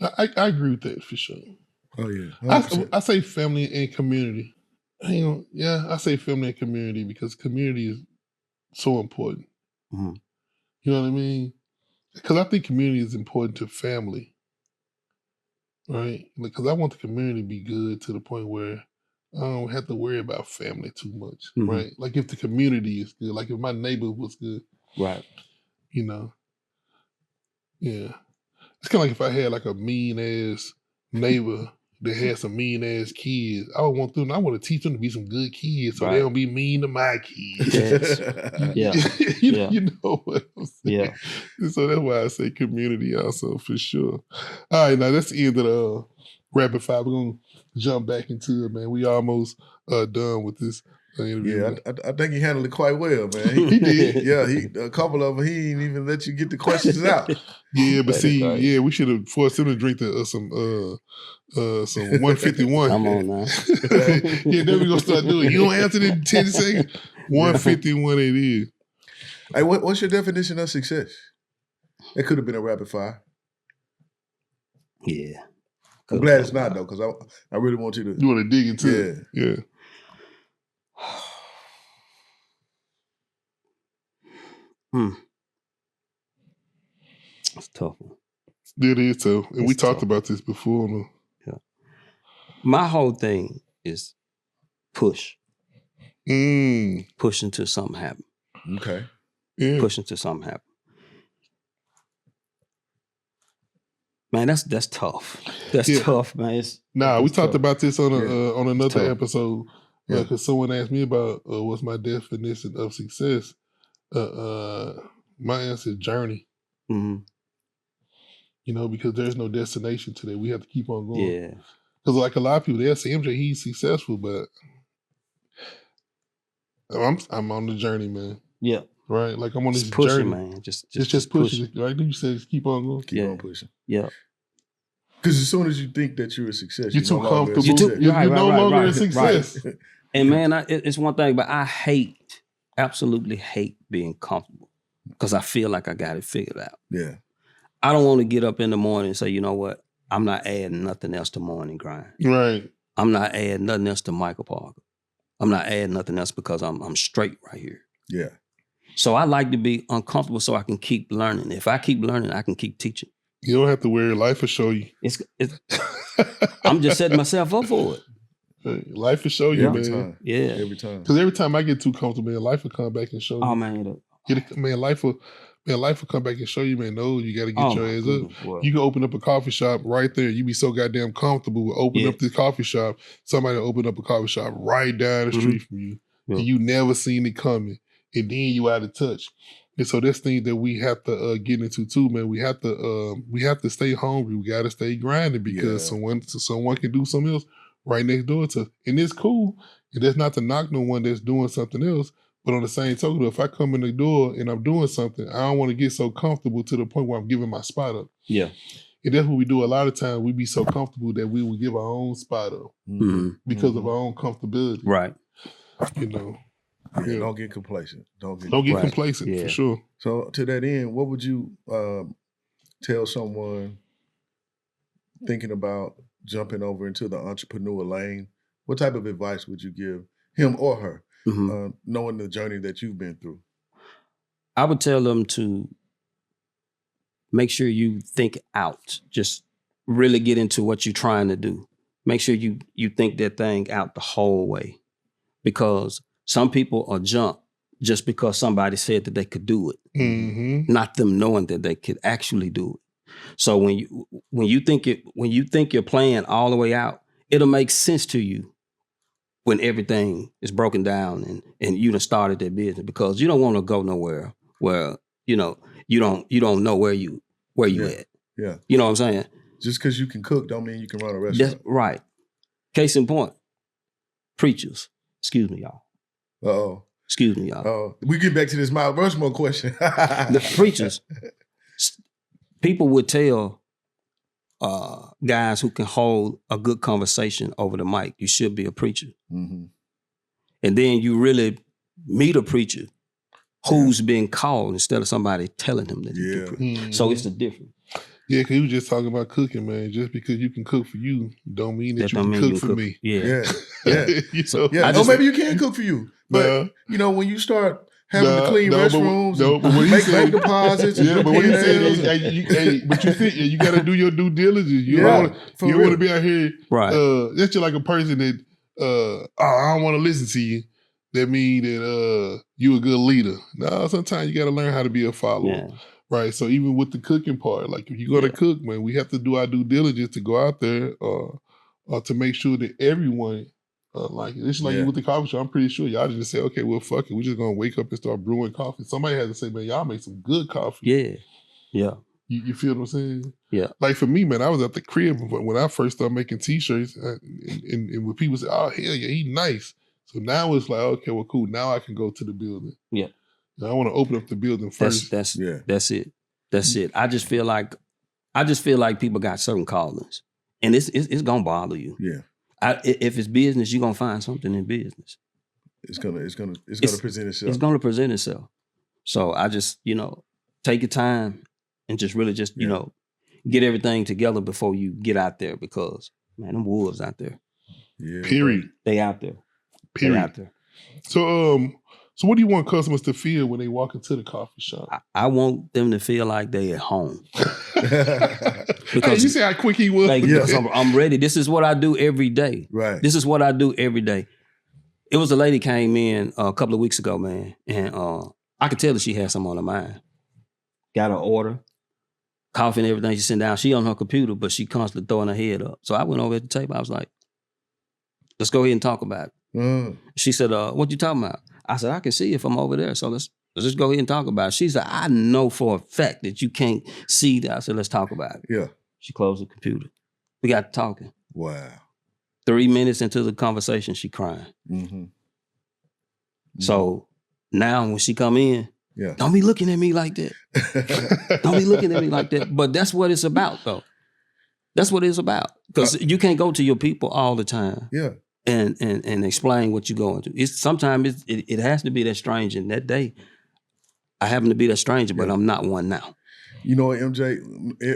S3: I agree with that for sure.
S2: Oh yeah.
S3: I say family and community. I say family and community because community is so important.
S1: Mm-hmm.
S3: You know what I mean? Because I think community is important to family, right? Because I want the community to be good to the point where I don't have to worry about family too much, right? Like if the community is good, like if my neighbor was good,
S1: right?
S3: You know, yeah. It's kind of like if I had like a mean ass neighbor that had some mean ass kids. I want to teach them to be some good kids so they don't be mean to my kids.
S1: Yes.
S3: You know what I'm saying?
S1: Yeah.
S3: So that's why I say community also for sure. All right, now that's the end of the rapid fire. We're gonna jump back into it, man. We almost done with this interview.
S2: Yeah, I think he handled it quite well, man. He did. Yeah, a couple of them, he didn't even let you get the questions out.
S3: Yeah, but see, we should have forced him to drink some 151.
S1: Come on now.
S3: Then we're gonna start doing it. You don't answer it in 10 seconds. 151 it is.
S2: Hey, what's your definition of success? It could have been a rapid fire.
S1: Yeah.
S2: I'm glad it's not though, because I really want you to.
S3: You want to dig into it? Yeah.
S1: It's tough.
S3: It is tough. And we talked about this before. Man.
S1: Yeah. My whole thing is push. Push until something happens.
S2: Okay.
S3: Yeah.
S1: Push until something happens. Man, that's tough. That's tough, man.
S3: We talked about this on another episode. Because someone asked me about what's my definition of success. My answer is journey.
S1: Mm-hmm.
S3: You know, because there's no destination today. We have to keep on going.
S1: Yeah.
S3: Because like a lot of people, they'll say, MJ, he's successful, but I'm on the journey, man.
S1: Yeah.
S3: Right? Like I'm on this
S1: pushing,
S3: journey.
S1: Man. Just
S3: pushing. Right? You said just keep on going.
S2: Keep on pushing.
S1: Yeah.
S2: Because as soon as you think that you're a success,
S3: you're too comfortable. You're no longer a success.
S1: Right. And man, it's one thing, but I absolutely hate being comfortable because I feel like I got it figured out.
S2: Yeah.
S1: I don't want to get up in the morning and say, you know what? I'm not adding nothing else to morning grind.
S3: Right.
S1: I'm not adding nothing else to Michael Parker. I'm not adding nothing else because I'm straight right here.
S2: Yeah.
S1: So I like to be uncomfortable so I can keep learning. If I keep learning, I can keep teaching.
S3: You don't have to worry. Life will show you.
S1: It's I'm just setting myself up for it.
S3: Life will show you,
S2: Every
S3: man.
S2: time.
S1: Yeah.
S2: Every time.
S3: Because every time I get too comfortable, man, life will come back and show
S1: Oh
S3: me.
S1: man.
S3: Life will come back and show you, man. No, you got to get your ass up.
S1: Boy.
S3: You can open up a coffee shop right there. You be so goddamn comfortable with opening up this coffee shop. Somebody open up a coffee shop right down the street from you, and you never seen it coming, and then you out of touch. And so that's things that we have to get into too, man. We have to stay hungry. We got to stay grinding because someone can do something else right next door to us. And it's cool. And that's not to knock no one that's doing something else. But on the same token, if I come in the door and I'm doing something, I don't want to get so comfortable to the point where I'm giving my spot up.
S1: Yeah.
S3: And that's what we do a lot of times. We be so comfortable that we will give our own spot up because of our own comfortability.
S1: Right.
S3: You know.
S2: Yeah, don't get complacent. Don't get
S3: complacent, for sure.
S2: So to that end, what would you tell someone thinking about jumping over into the entrepreneur lane? What type of advice would you give him or her, knowing the journey that you've been through?
S1: I would tell them to make sure you think out. Just really get into what you're trying to do. Make sure you think that thing out the whole way. Because some people are jump just because somebody said that they could do it, not them knowing that they could actually do it. So when you think you're playing all the way out, it'll make sense to you when everything is broken down and you done started that business, because you don't want to go nowhere where you don't know where you at.
S2: Yeah,
S1: you know what I'm saying.
S2: Just because you can cook don't mean you can run a restaurant.
S1: That's right. Case in point, preachers. Excuse me, y'all. Excuse me, y'all.
S2: Oh, we get back to this Mount Rushmore question.
S1: The preachers, people would tell guys who can hold a good conversation over the mic, you should be a preacher. And then you really meet a preacher who's been called instead of somebody telling him that he can preach. So it's the difference.
S3: Yeah, because you were just talking about cooking, man. Just because you can cook for you don't mean that you can cook for me.
S1: Yeah.
S2: Maybe you can cook for you. But, when you start having to clean restrooms, make bank deposits.
S3: Yeah, but what he said, but you think you got to do your due diligence. You don't want to be out here.
S1: Right.
S3: That's just like a person that, I don't want to listen to you. That mean that you a good leader. No, sometimes you got to learn how to be a follower. Yeah. Right. So even with the cooking part, like if you're going to cook, man, we have to do our due diligence to go out there to make sure that everyone like it. It's like you with the coffee shop. I'm pretty sure y'all just say, okay, well, fuck it. We're just going to wake up and start brewing coffee. Somebody has to say, man, y'all make some good coffee.
S1: Yeah. Yeah.
S3: You feel what I'm saying?
S1: Yeah.
S3: Like for me, man, I was at the crib when I first started making T-shirts and when people say, oh, hell yeah, he nice. So now it's like, okay, well, cool. Now I can go to the building.
S1: Yeah.
S3: I want to open up the building first.
S1: That's it. That's it. I just feel like people got certain callings, and it's gonna bother you.
S2: Yeah.
S1: If it's business, you're gonna find something in business.
S2: It's gonna present itself.
S1: It's gonna present itself. So I just take your time and just really get everything together before you get out there, because man, them wolves out there.
S2: Yeah.
S3: Period.
S1: They out there.
S3: Period.
S1: They out there.
S3: So what do you want customers to feel when they walk into the coffee shop?
S1: I want them to feel like they at home.
S3: Because you see how quick he was.
S1: I'm ready. This is what I do every day.
S2: Right.
S1: This is what I do every day. It was a lady came in a couple of weeks ago, man, and I could tell that she had something on her mind. Got her order, coffee and everything. She sent down. She on her computer, but she constantly throwing her head up. So I went over at the table. I was like, let's go ahead and talk about it. She said, what you talking about? I said, I can see if I'm over there. So let's just go ahead and talk about it. She said, I know for a fact that you can't see that. I said, let's talk about it.
S2: Yeah.
S1: She closed the computer. We got talking.
S2: Wow.
S1: 3 minutes into the conversation, she crying. So now when she come in, don't be looking at me like that. Don't be looking at me like that. But that's what it's about, though. That's what it's about. Because you can't go to your people all the time.
S2: Yeah.
S1: And explain what you're going through. Sometimes it has to be that stranger. And that day, I happen to be that stranger, but I'm not one now.
S2: You know, MJ,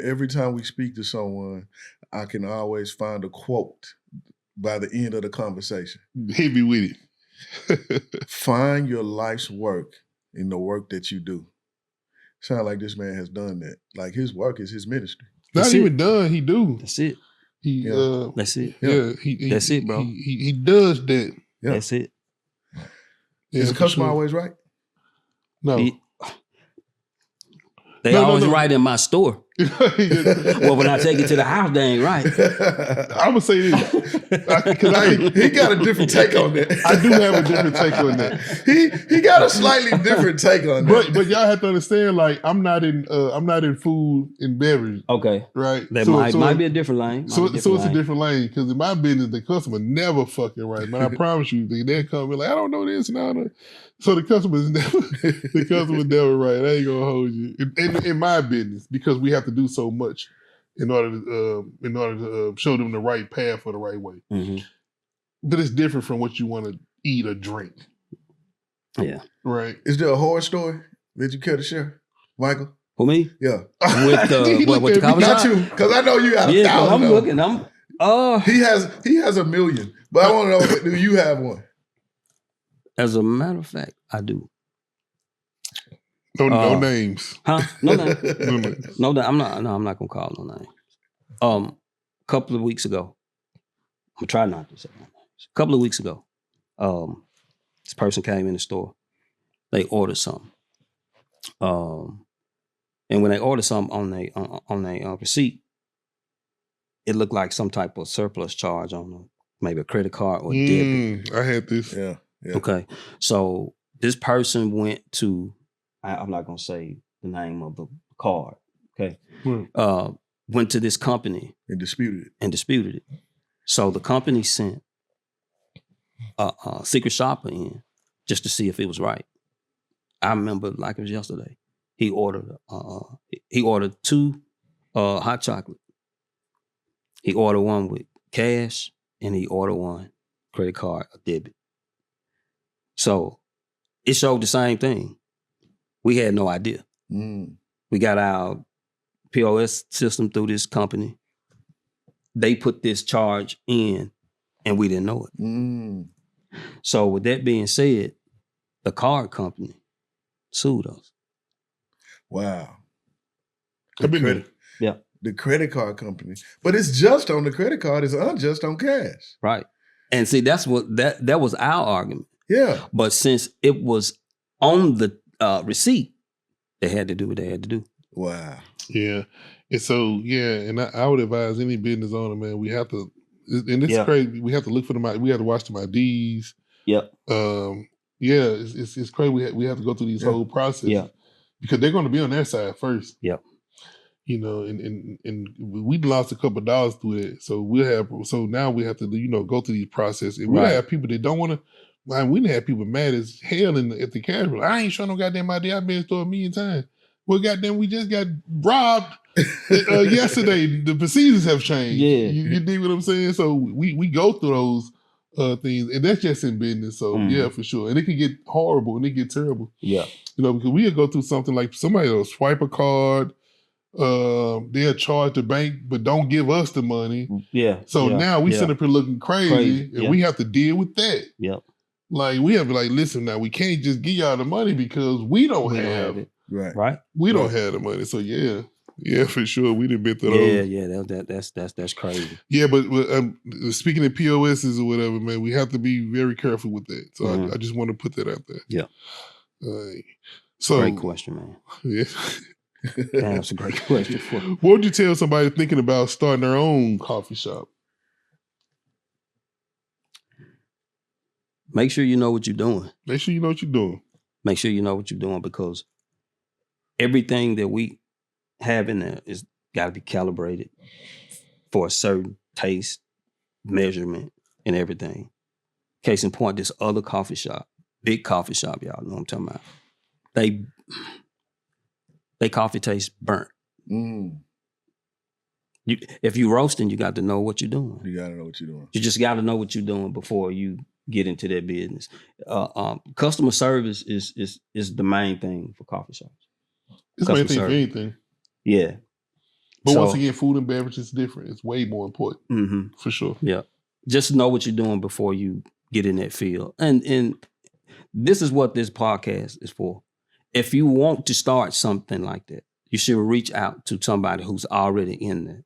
S2: every time we speak to someone, I can always find a quote by the end of the conversation.
S3: Hit me with it.
S2: Find your life's work in the work that you do. Sound like this man has done that. Like his work is his ministry.
S3: Not even done, he do.
S1: That's it. That's it.
S3: That's
S1: it, bro.
S3: He does that.
S2: Yeah.
S1: That's it.
S2: Is the customer always right?
S3: No.
S1: They always right in my store. Well, when I take it to the house, they ain't right.
S3: I'm gonna say this because
S2: he got a different take on that.
S3: I do have a different take on that.
S2: He got a slightly different take on that.
S3: But y'all have to understand, like I'm not in food and beverage.
S1: Okay,
S3: right.
S1: That might be a different lane.
S3: So it's a different lane because in my business, the customer never fucking right. Man, I promise you, they'll come in like I don't know this and I don't know. So the customer's never right. I ain't gonna hold you in my business because we have to do so much in order to show them the right path or the right way.
S1: Mm-hmm.
S3: But it's different from what you want to eat or drink.
S1: Yeah.
S3: Right.
S2: Is there a horror story that you care to share, Michael?
S1: For me?
S2: Yeah.
S1: With the coffee
S2: Not
S1: shop?
S2: you, because I know you got 1,000.
S1: I'm looking.
S2: He has 1 million, but I want to know, do you have one?
S1: As a matter of fact, I do.
S3: No names.
S1: Huh? No names. No, I'm not gonna call no names. A couple of weeks ago, I'm gonna try not to say no names. A couple of weeks ago, this person came in the store. They ordered something. And when they ordered something on their receipt, it looked like some type of surplus charge on maybe a credit card or debit.
S3: I had this.
S2: Yeah.
S1: Okay. So this person went to, I'm not going to say the name of the card. Okay. Went to this company.
S2: And disputed
S1: it. So the company sent a secret shopper in just to see if it was right. I remember like it was yesterday. He ordered 2 hot chocolate. He ordered one with cash and he ordered one credit card or debit. So it showed the same thing. We had no idea. We got our POS system through this company. They put this charge in and we didn't know it. So with that being said, the card company sued us.
S2: Wow.
S3: I've been there.
S1: Yeah.
S2: The credit card company. But it's just on the credit card. It's unjust on cash.
S1: Right. And see, that's what that was our argument.
S2: Yeah.
S1: But since it was on the receipt, they had to do what they had to do.
S2: Wow.
S3: Yeah. And so, and I would advise any business owner, man, we have to, and it's crazy, we have to look for them, we have to watch them IDs.
S1: Yep.
S3: It's crazy. We have to go through these whole process.
S1: Yeah.
S3: Because they're going to be on their side first.
S1: Yep.
S3: You know, and we lost a couple of dollars through it. So now we have to, go through these processes. And we have people that don't want to. We didn't have people mad as hell at the cash register. I ain't showing no goddamn idea. I've been in the store 1,000,000 times. Well, goddamn, we just got robbed yesterday. The procedures have changed.
S1: Yeah.
S3: You dig what I'm saying? So we go through those things, and that's just in business. So yeah, for sure. And it can get horrible and it get terrible.
S1: Yeah.
S3: Because we'll go through something like somebody will swipe a card. They'll charge the bank, but don't give us the money.
S1: Yeah.
S3: So now we sit up here looking crazy. And we have to deal with that.
S1: Yep.
S3: Like we have to listen now, we can't just give y'all the money because we don't have it.
S2: Right.
S3: We don't have the money. So yeah, for sure. We done been through those.
S1: Yeah, that's crazy.
S3: Yeah, but speaking of POSs or whatever, man, we have to be very careful with that. So I just want to put that out there.
S1: Yeah.
S3: So
S1: great question, man.
S3: Yeah.
S1: That's a great question.
S3: What would you tell somebody thinking about starting their own coffee shop?
S1: Make sure you know what you're doing.
S3: Make sure you know what you're doing.
S1: Make sure you know what you're doing because everything that we have in there is got to be calibrated for a certain taste, measurement, and everything. Case in point, this other coffee shop, big coffee shop, y'all know what I'm talking about. They coffee tastes burnt. If you roasting, you got to know what you're doing.
S2: You got to know what you're doing.
S1: You just got to know what you're doing before you get into that business. Customer service is the main thing for coffee shops.
S3: It's the main thing for anything.
S1: Yeah.
S3: But
S1: So-
S3: once again, food and beverage is different. It's way more important,
S1: Mm-hmm.
S3: for sure.
S1: Yeah. Just know what you're doing before you get in that field. And this is what this podcast is for. If you want to start something like that, you should reach out to somebody who's already in there.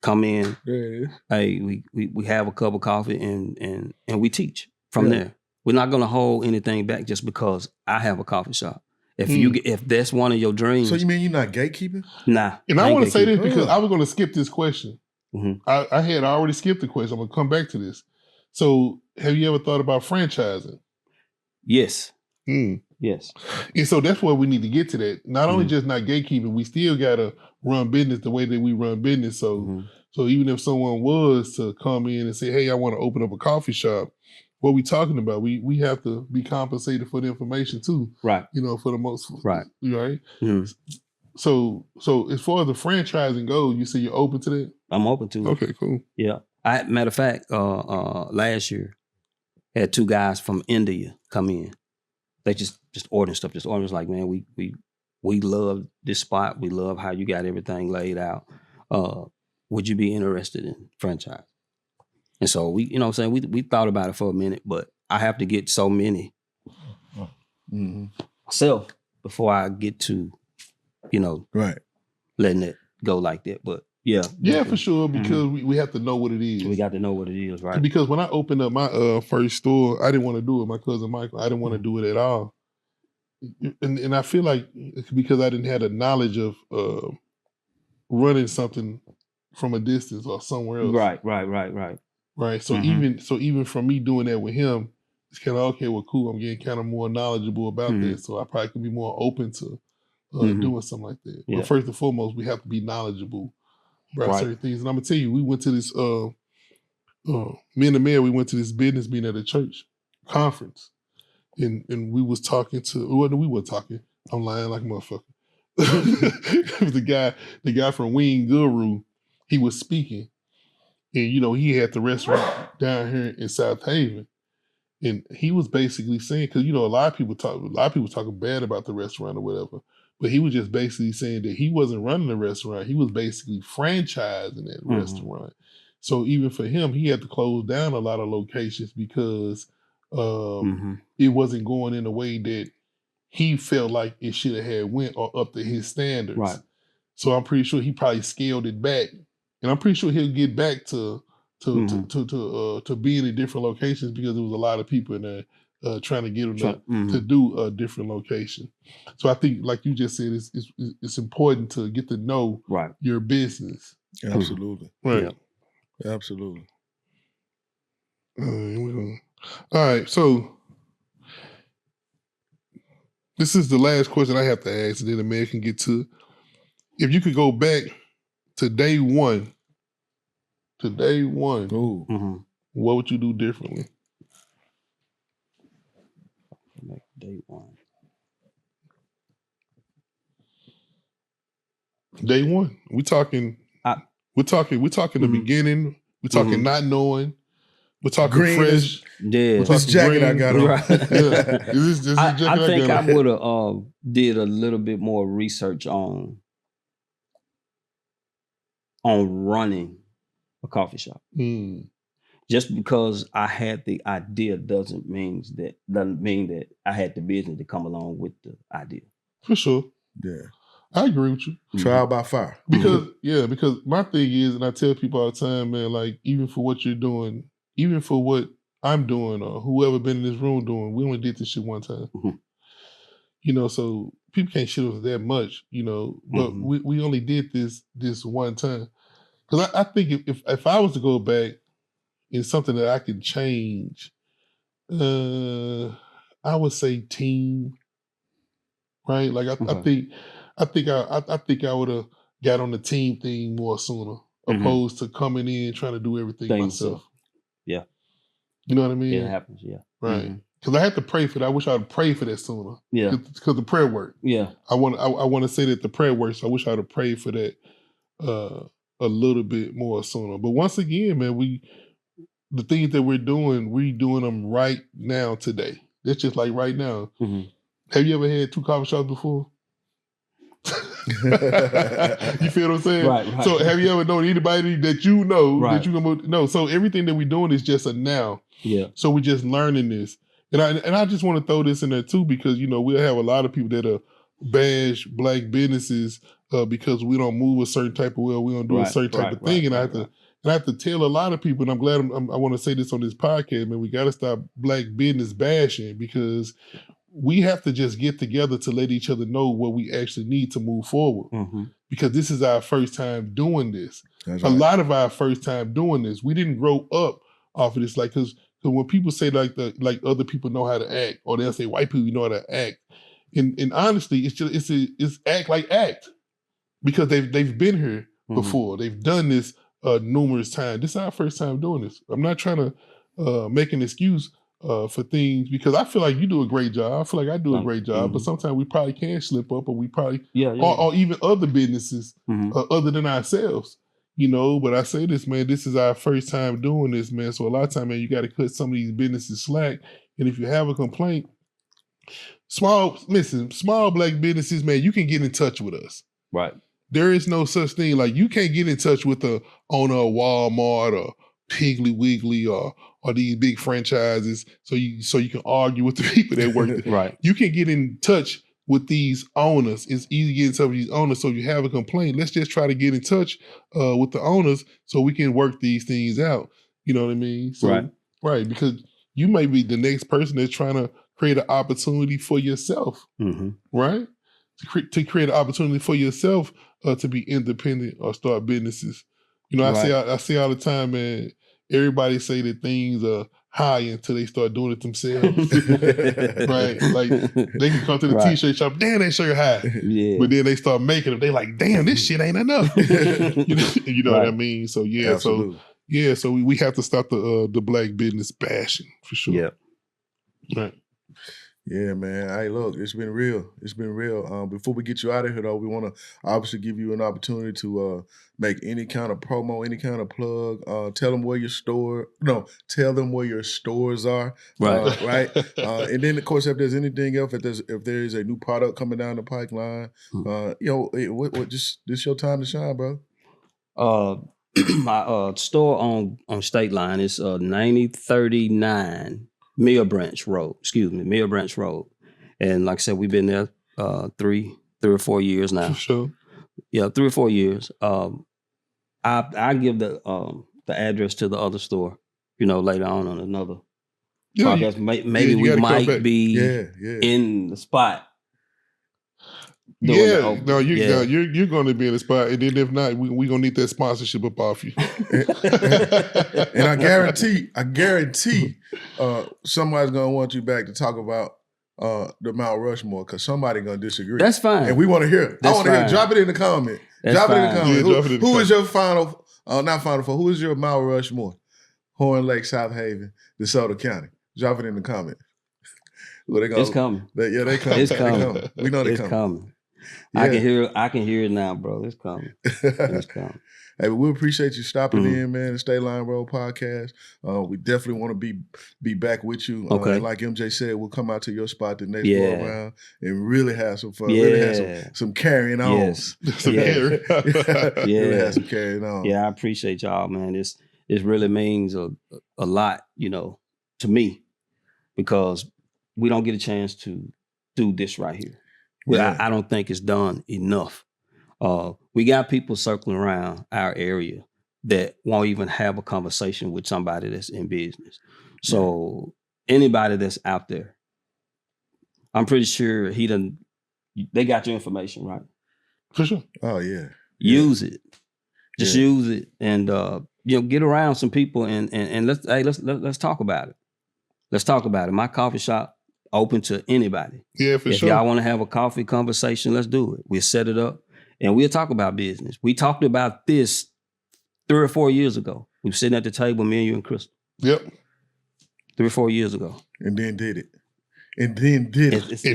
S1: Come in.
S2: There it is.
S1: Hey, we have a cup of coffee and we teach from
S2: Yeah.
S1: there. We're not gonna hold anything back just because I have a coffee shop. If that's one of your dreams,
S2: So you mean you're not gatekeeping?
S1: nah.
S3: And I
S1: ain't
S3: want to say
S1: gonna
S3: this because I was going to skip this question.
S1: Mhm.
S3: I had already skipped the question. I'm going to come back to this. So have you ever thought about franchising?
S1: keep- Yes.
S3: Mm.
S1: Yes.
S3: And so that's where we need to get to that. Not only
S1: Mhm.
S3: just not gatekeeping, we still got to run business the way that we run business. So
S1: Mhm.
S3: So even if someone was to come in and say, hey, I want to open up a coffee shop, what we talking about? We have to be compensated for the information too,
S1: Right.
S3: for the most.
S1: Right.
S3: Right?
S1: Mhm.
S3: So as far as the franchising goes, you say you're open to that?
S1: I'm open to it.
S3: Okay, cool.
S1: Yeah. Matter of fact, last year had 2 guys from India come in. They just ordering stuff. Just ordering. It's like, man, we love this spot. We love how you got everything laid out. Would you be interested in franchise? And so we, you know what I'm saying? We thought about it for a minute, but I have to get so many
S2: Mm-hmm.
S1: myself before I get to,
S2: Right.
S1: letting it go like that. But yeah.
S3: Yeah, for sure, because we have to know what it is.
S1: We got to know what it is, right?
S3: Because when I opened up my first store, I didn't want to do it. My cousin Michael, I didn't want to do it at all. And I feel like it's because I didn't have the knowledge of running something from a distance or somewhere else.
S1: Right.
S3: Right. So
S1: Mhm.
S3: even from me doing that with him, it's kind of okay. Well, cool. I'm getting kind of more knowledgeable about
S1: Mhm.
S3: that, so I probably could be more open to
S1: Mhm.
S3: doing something like that.
S1: Yeah.
S3: But first and foremost, we have to be knowledgeable about
S1: Right.
S3: certain things. And I'm gonna tell you, we went to this. Me and the mayor, we went to this business meeting at a church conference, and we was talking to. Well, we were talking. I'm lying like a motherfucker. It was the guy from Wing Guru. He was speaking. And he had the restaurant down here in South Haven, and he was basically saying, because a lot of people talking bad about the restaurant or whatever, but he was just basically saying that he wasn't running the restaurant; he was basically franchising that
S1: Mhm.
S3: restaurant. So even for him, he had to close down a lot of locations because
S1: Mhm.
S3: it wasn't going in a way that he felt like it should have had went or up to his standards.
S1: Right.
S3: So I'm pretty sure he probably scaled it back. And I'm pretty sure he'll get back to being in different locations because there was a lot of people in there trying to get him to do a different location. So I think, like you just said, it's important to get to know
S1: Right.
S3: your business.
S2: Absolutely.
S3: Right.
S1: Yeah.
S2: Absolutely.
S3: All right. So this is the last question I have to ask, and then the man can get to. If you could go back to day one,
S2: Ooh.
S1: Mhm.
S3: what would you do differently?
S1: Day one.
S3: Day one. We're talking the
S1: Mhm.
S3: beginning. We're talking
S1: Mhm.
S3: not knowing. We're talking
S2: Green
S3: fresh.
S1: Yeah.
S3: We're
S2: This
S3: talking
S2: jacket I
S3: green.
S2: got on.
S1: Right.
S3: Yeah. This is
S1: I
S3: jacket
S1: think
S3: got
S1: I
S3: on.
S1: would have did a little bit more research on running a coffee shop.
S3: Mm.
S1: Just because I had the idea doesn't mean that I had the business to come along with the idea.
S3: For sure.
S2: Yeah.
S3: I agree with you.
S2: Trial by fire.
S3: Because my thing is, and I tell people all the time, man, like even for what you're doing, even for what I'm doing or whoever been in this room doing, we only did this shit one time.
S1: Mhm.
S3: So people can't shit us that much, but
S1: Mhm.
S3: we only did this one time. Because I think if I was to go back in something that I could change, I would say team, right? Like
S1: Okay.
S3: I think I would have got on the team thing more sooner,
S1: Mhm.
S3: opposed to coming in trying to do everything
S1: Things,
S3: myself.
S1: yeah.
S3: You know what I mean?
S1: It happens. Yeah.
S3: Right.
S1: Mhm.
S3: Because I had to pray for that. I wish I'd prayed for that sooner.
S1: Yeah.
S3: Because the prayer worked.
S1: Yeah.
S3: I want to say that the prayer works. I wish I'd have prayed for that a little bit more sooner. But once again, man, the things that we're doing them right now today. That's just like right now.
S1: Mhm.
S3: Have you ever had 2 coffee shops before? You feel what I'm saying?
S1: Right.
S3: So have you ever known anybody that you know
S1: Right.
S3: that you can no? So everything that we're doing is just a now.
S1: Yeah.
S3: So we're just learning this. And I just want to throw this in there too, because we'll have a lot of people that are bash black businesses because we don't move a certain type of way, we don't do a certain type of thing. And I have to tell a lot of people, and I'm glad I want to say this on this podcast, man, we got to stop black business bashing, because we have to just get together to let each other know what we actually need to move forward.
S1: Mm-hmm.
S3: Because this is our first time doing this.
S2: That's
S3: A
S2: right.
S3: lot of our first time doing this. We didn't grow up off of this, like, because when people say like other people know how to act, or they'll say white people know how to act, and honestly, it's act like act, because they've been here before. They've done this numerous times. This is our first time doing this. I'm not trying to make an excuse for things, because I feel like you do a great job. I feel like I do a great job, but sometimes we probably can slip up, or we probably or even other businesses other than ourselves. But I say this, man, this is our first time doing this, man. So a lot of time, man, you got to cut some of these businesses slack. And if you have a complaint, small black businesses, man, you can get in touch with us.
S1: Right.
S3: There is no such thing. Like, you can't get in touch with the owner of Walmart or Piggly Wiggly or these big franchises so you can argue with the people that work there.
S1: Right.
S3: You can get in touch with these owners. It's easy to get in touch with these owners. So if you have a complaint, let's just try to get in touch with the owners so we can work these things out. You know what I mean? So, right. Because you may be the next person that's trying to create an opportunity for yourself, right? To create an opportunity for yourself to be independent or start businesses. I say all the time, man, everybody say that things are high until they start doing it themselves. Right? Like, they can come to the t-shirt shop, damn, that shirt high.
S1: Yeah.
S3: But then they start making them, they like, damn, this shit ain't enough. You know what I mean? So yeah,
S2: Absolutely.
S3: so we have to stop the black business bashing for sure.
S1: Yeah.
S3: Right.
S2: Yeah, man. Hey, look, it's been real. It's been real. Before we get you out of here, though, we want to obviously give you an opportunity to make any kind of promo, any kind of plug. Tell them where your stores are.
S1: Right.
S2: Right. And then, of course, if there's anything else, if there is a new product coming down the pipeline, just this your time to shine, bro.
S1: My store on Stateline is 9039 Mill Branch Road. And like I said, we've been there 3 or 4 years now.
S3: For sure.
S1: Yeah, 3 or 4 years. I give the address to the other store, later on another podcast. Maybe we might be in the spot.
S3: You're going to be in the spot, and then if not, we're going to need that sponsorship up off you.
S2: And I guarantee somebody's going to want you back to talk about the Mount Rushmore, because somebody's going to disagree.
S1: That's fine.
S2: And we want to hear it. I want to hear it. Drop it in the comment. Drop it in the comment. Who is your final, not final four, who is your Mount Rushmore? Horn Lake, South Haven, DeSoto County. Drop it in the comment.
S1: It's coming.
S2: They coming.
S1: It's coming.
S2: We know
S1: it's coming. Yeah. I can hear it now, bro. It's coming. It's coming.
S2: Hey, we appreciate you stopping in, man. The Stateline Rd Podcast. We definitely want to be back with you.
S1: Okay.
S2: Like MJ said, we'll come out to your spot the next go around and really have some fun. Really have some carrying on.
S1: Yes.
S2: Really have some carrying on.
S1: Yeah, I appreciate y'all, man. It really means a lot, to me, because we don't get a chance to do this right here. Well, I don't think it's done enough. We got people circling around our area that won't even have a conversation with somebody that's in business. So anybody that's out there, I'm pretty sure they got your information, right?
S3: For sure.
S2: Oh, yeah.
S1: Use it. Just use it, and get around some people and let's talk about it. Let's talk about it. My coffee shop open to anybody.
S3: Yeah, for sure.
S1: If y'all want to have a coffee conversation, let's do it. We'll set it up and we'll talk about business. We talked about this 3 or 4 years ago. We were sitting at the table, me and you and Crystal.
S3: Yep.
S1: 3 or 4 years ago.
S2: And then did it.
S3: It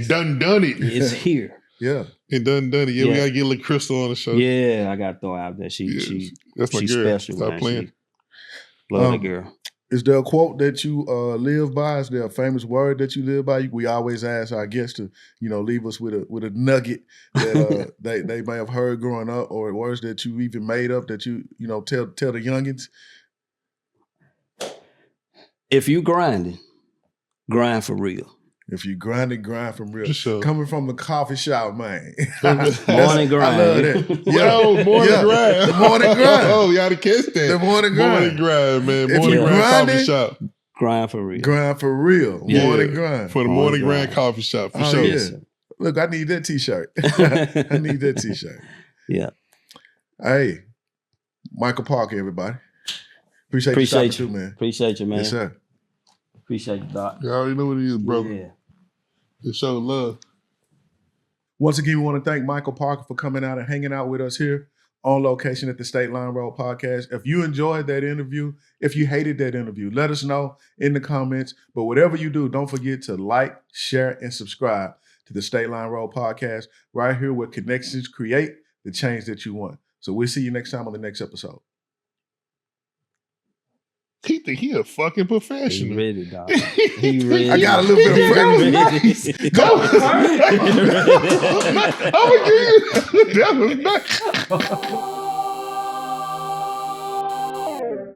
S3: done it.
S1: It's here.
S2: Yeah.
S3: It done it. Yeah, we got to get little Crystal on the show.
S1: Yeah, I got to throw out there. She
S3: that's my
S1: she's
S3: girl.
S1: special.
S3: Stop playing.
S1: Love that girl.
S2: Is there a quote that you live by? Is there a famous word that you live by? We always ask our guests to, leave us with a nugget that they may have heard growing up, or words that you even made up that you tell the youngins.
S1: If you grinding, grind for real.
S2: If you grind from real.
S3: Sure.
S2: Coming from the coffee shop, man.
S1: Morning grind.
S2: I love that.
S3: Yo, morning grind.
S2: The morning grind.
S3: Oh, y'all to catch that.
S2: The morning grind.
S3: Morning grind, man.
S2: If
S3: Morning
S2: you
S3: grind
S2: grinding,
S3: coffee shop.
S1: Grind for real.
S2: Grind for real.
S3: Yeah.
S2: Morning grind.
S3: For the morning grind coffee shop, for sure.
S2: Yeah. Look, I need that t-shirt. I need that t-shirt.
S1: Yeah.
S2: Hey, Michael Parker, everybody. Appreciate you too, man.
S1: Appreciate you, man.
S2: Yes, sir.
S1: Appreciate you, Doc.
S3: You already know what it is, bro.
S1: Yeah.
S3: It show love.
S2: Once again, we want to thank Michael Parker for coming out and hanging out with us here on location at the Stateline Rd Podcast. If you enjoyed that interview, if you hated that interview, let us know in the comments. But whatever you do, don't forget to like, share, and subscribe to the Stateline Rd Podcast right here where connections create the change that you want. So we'll see you next time on the next episode.
S3: He think he a fucking professional.
S1: He ready, dog. He ready.
S2: I got a little bit of
S1: He ready.
S3: I'm gonna give you that was nice.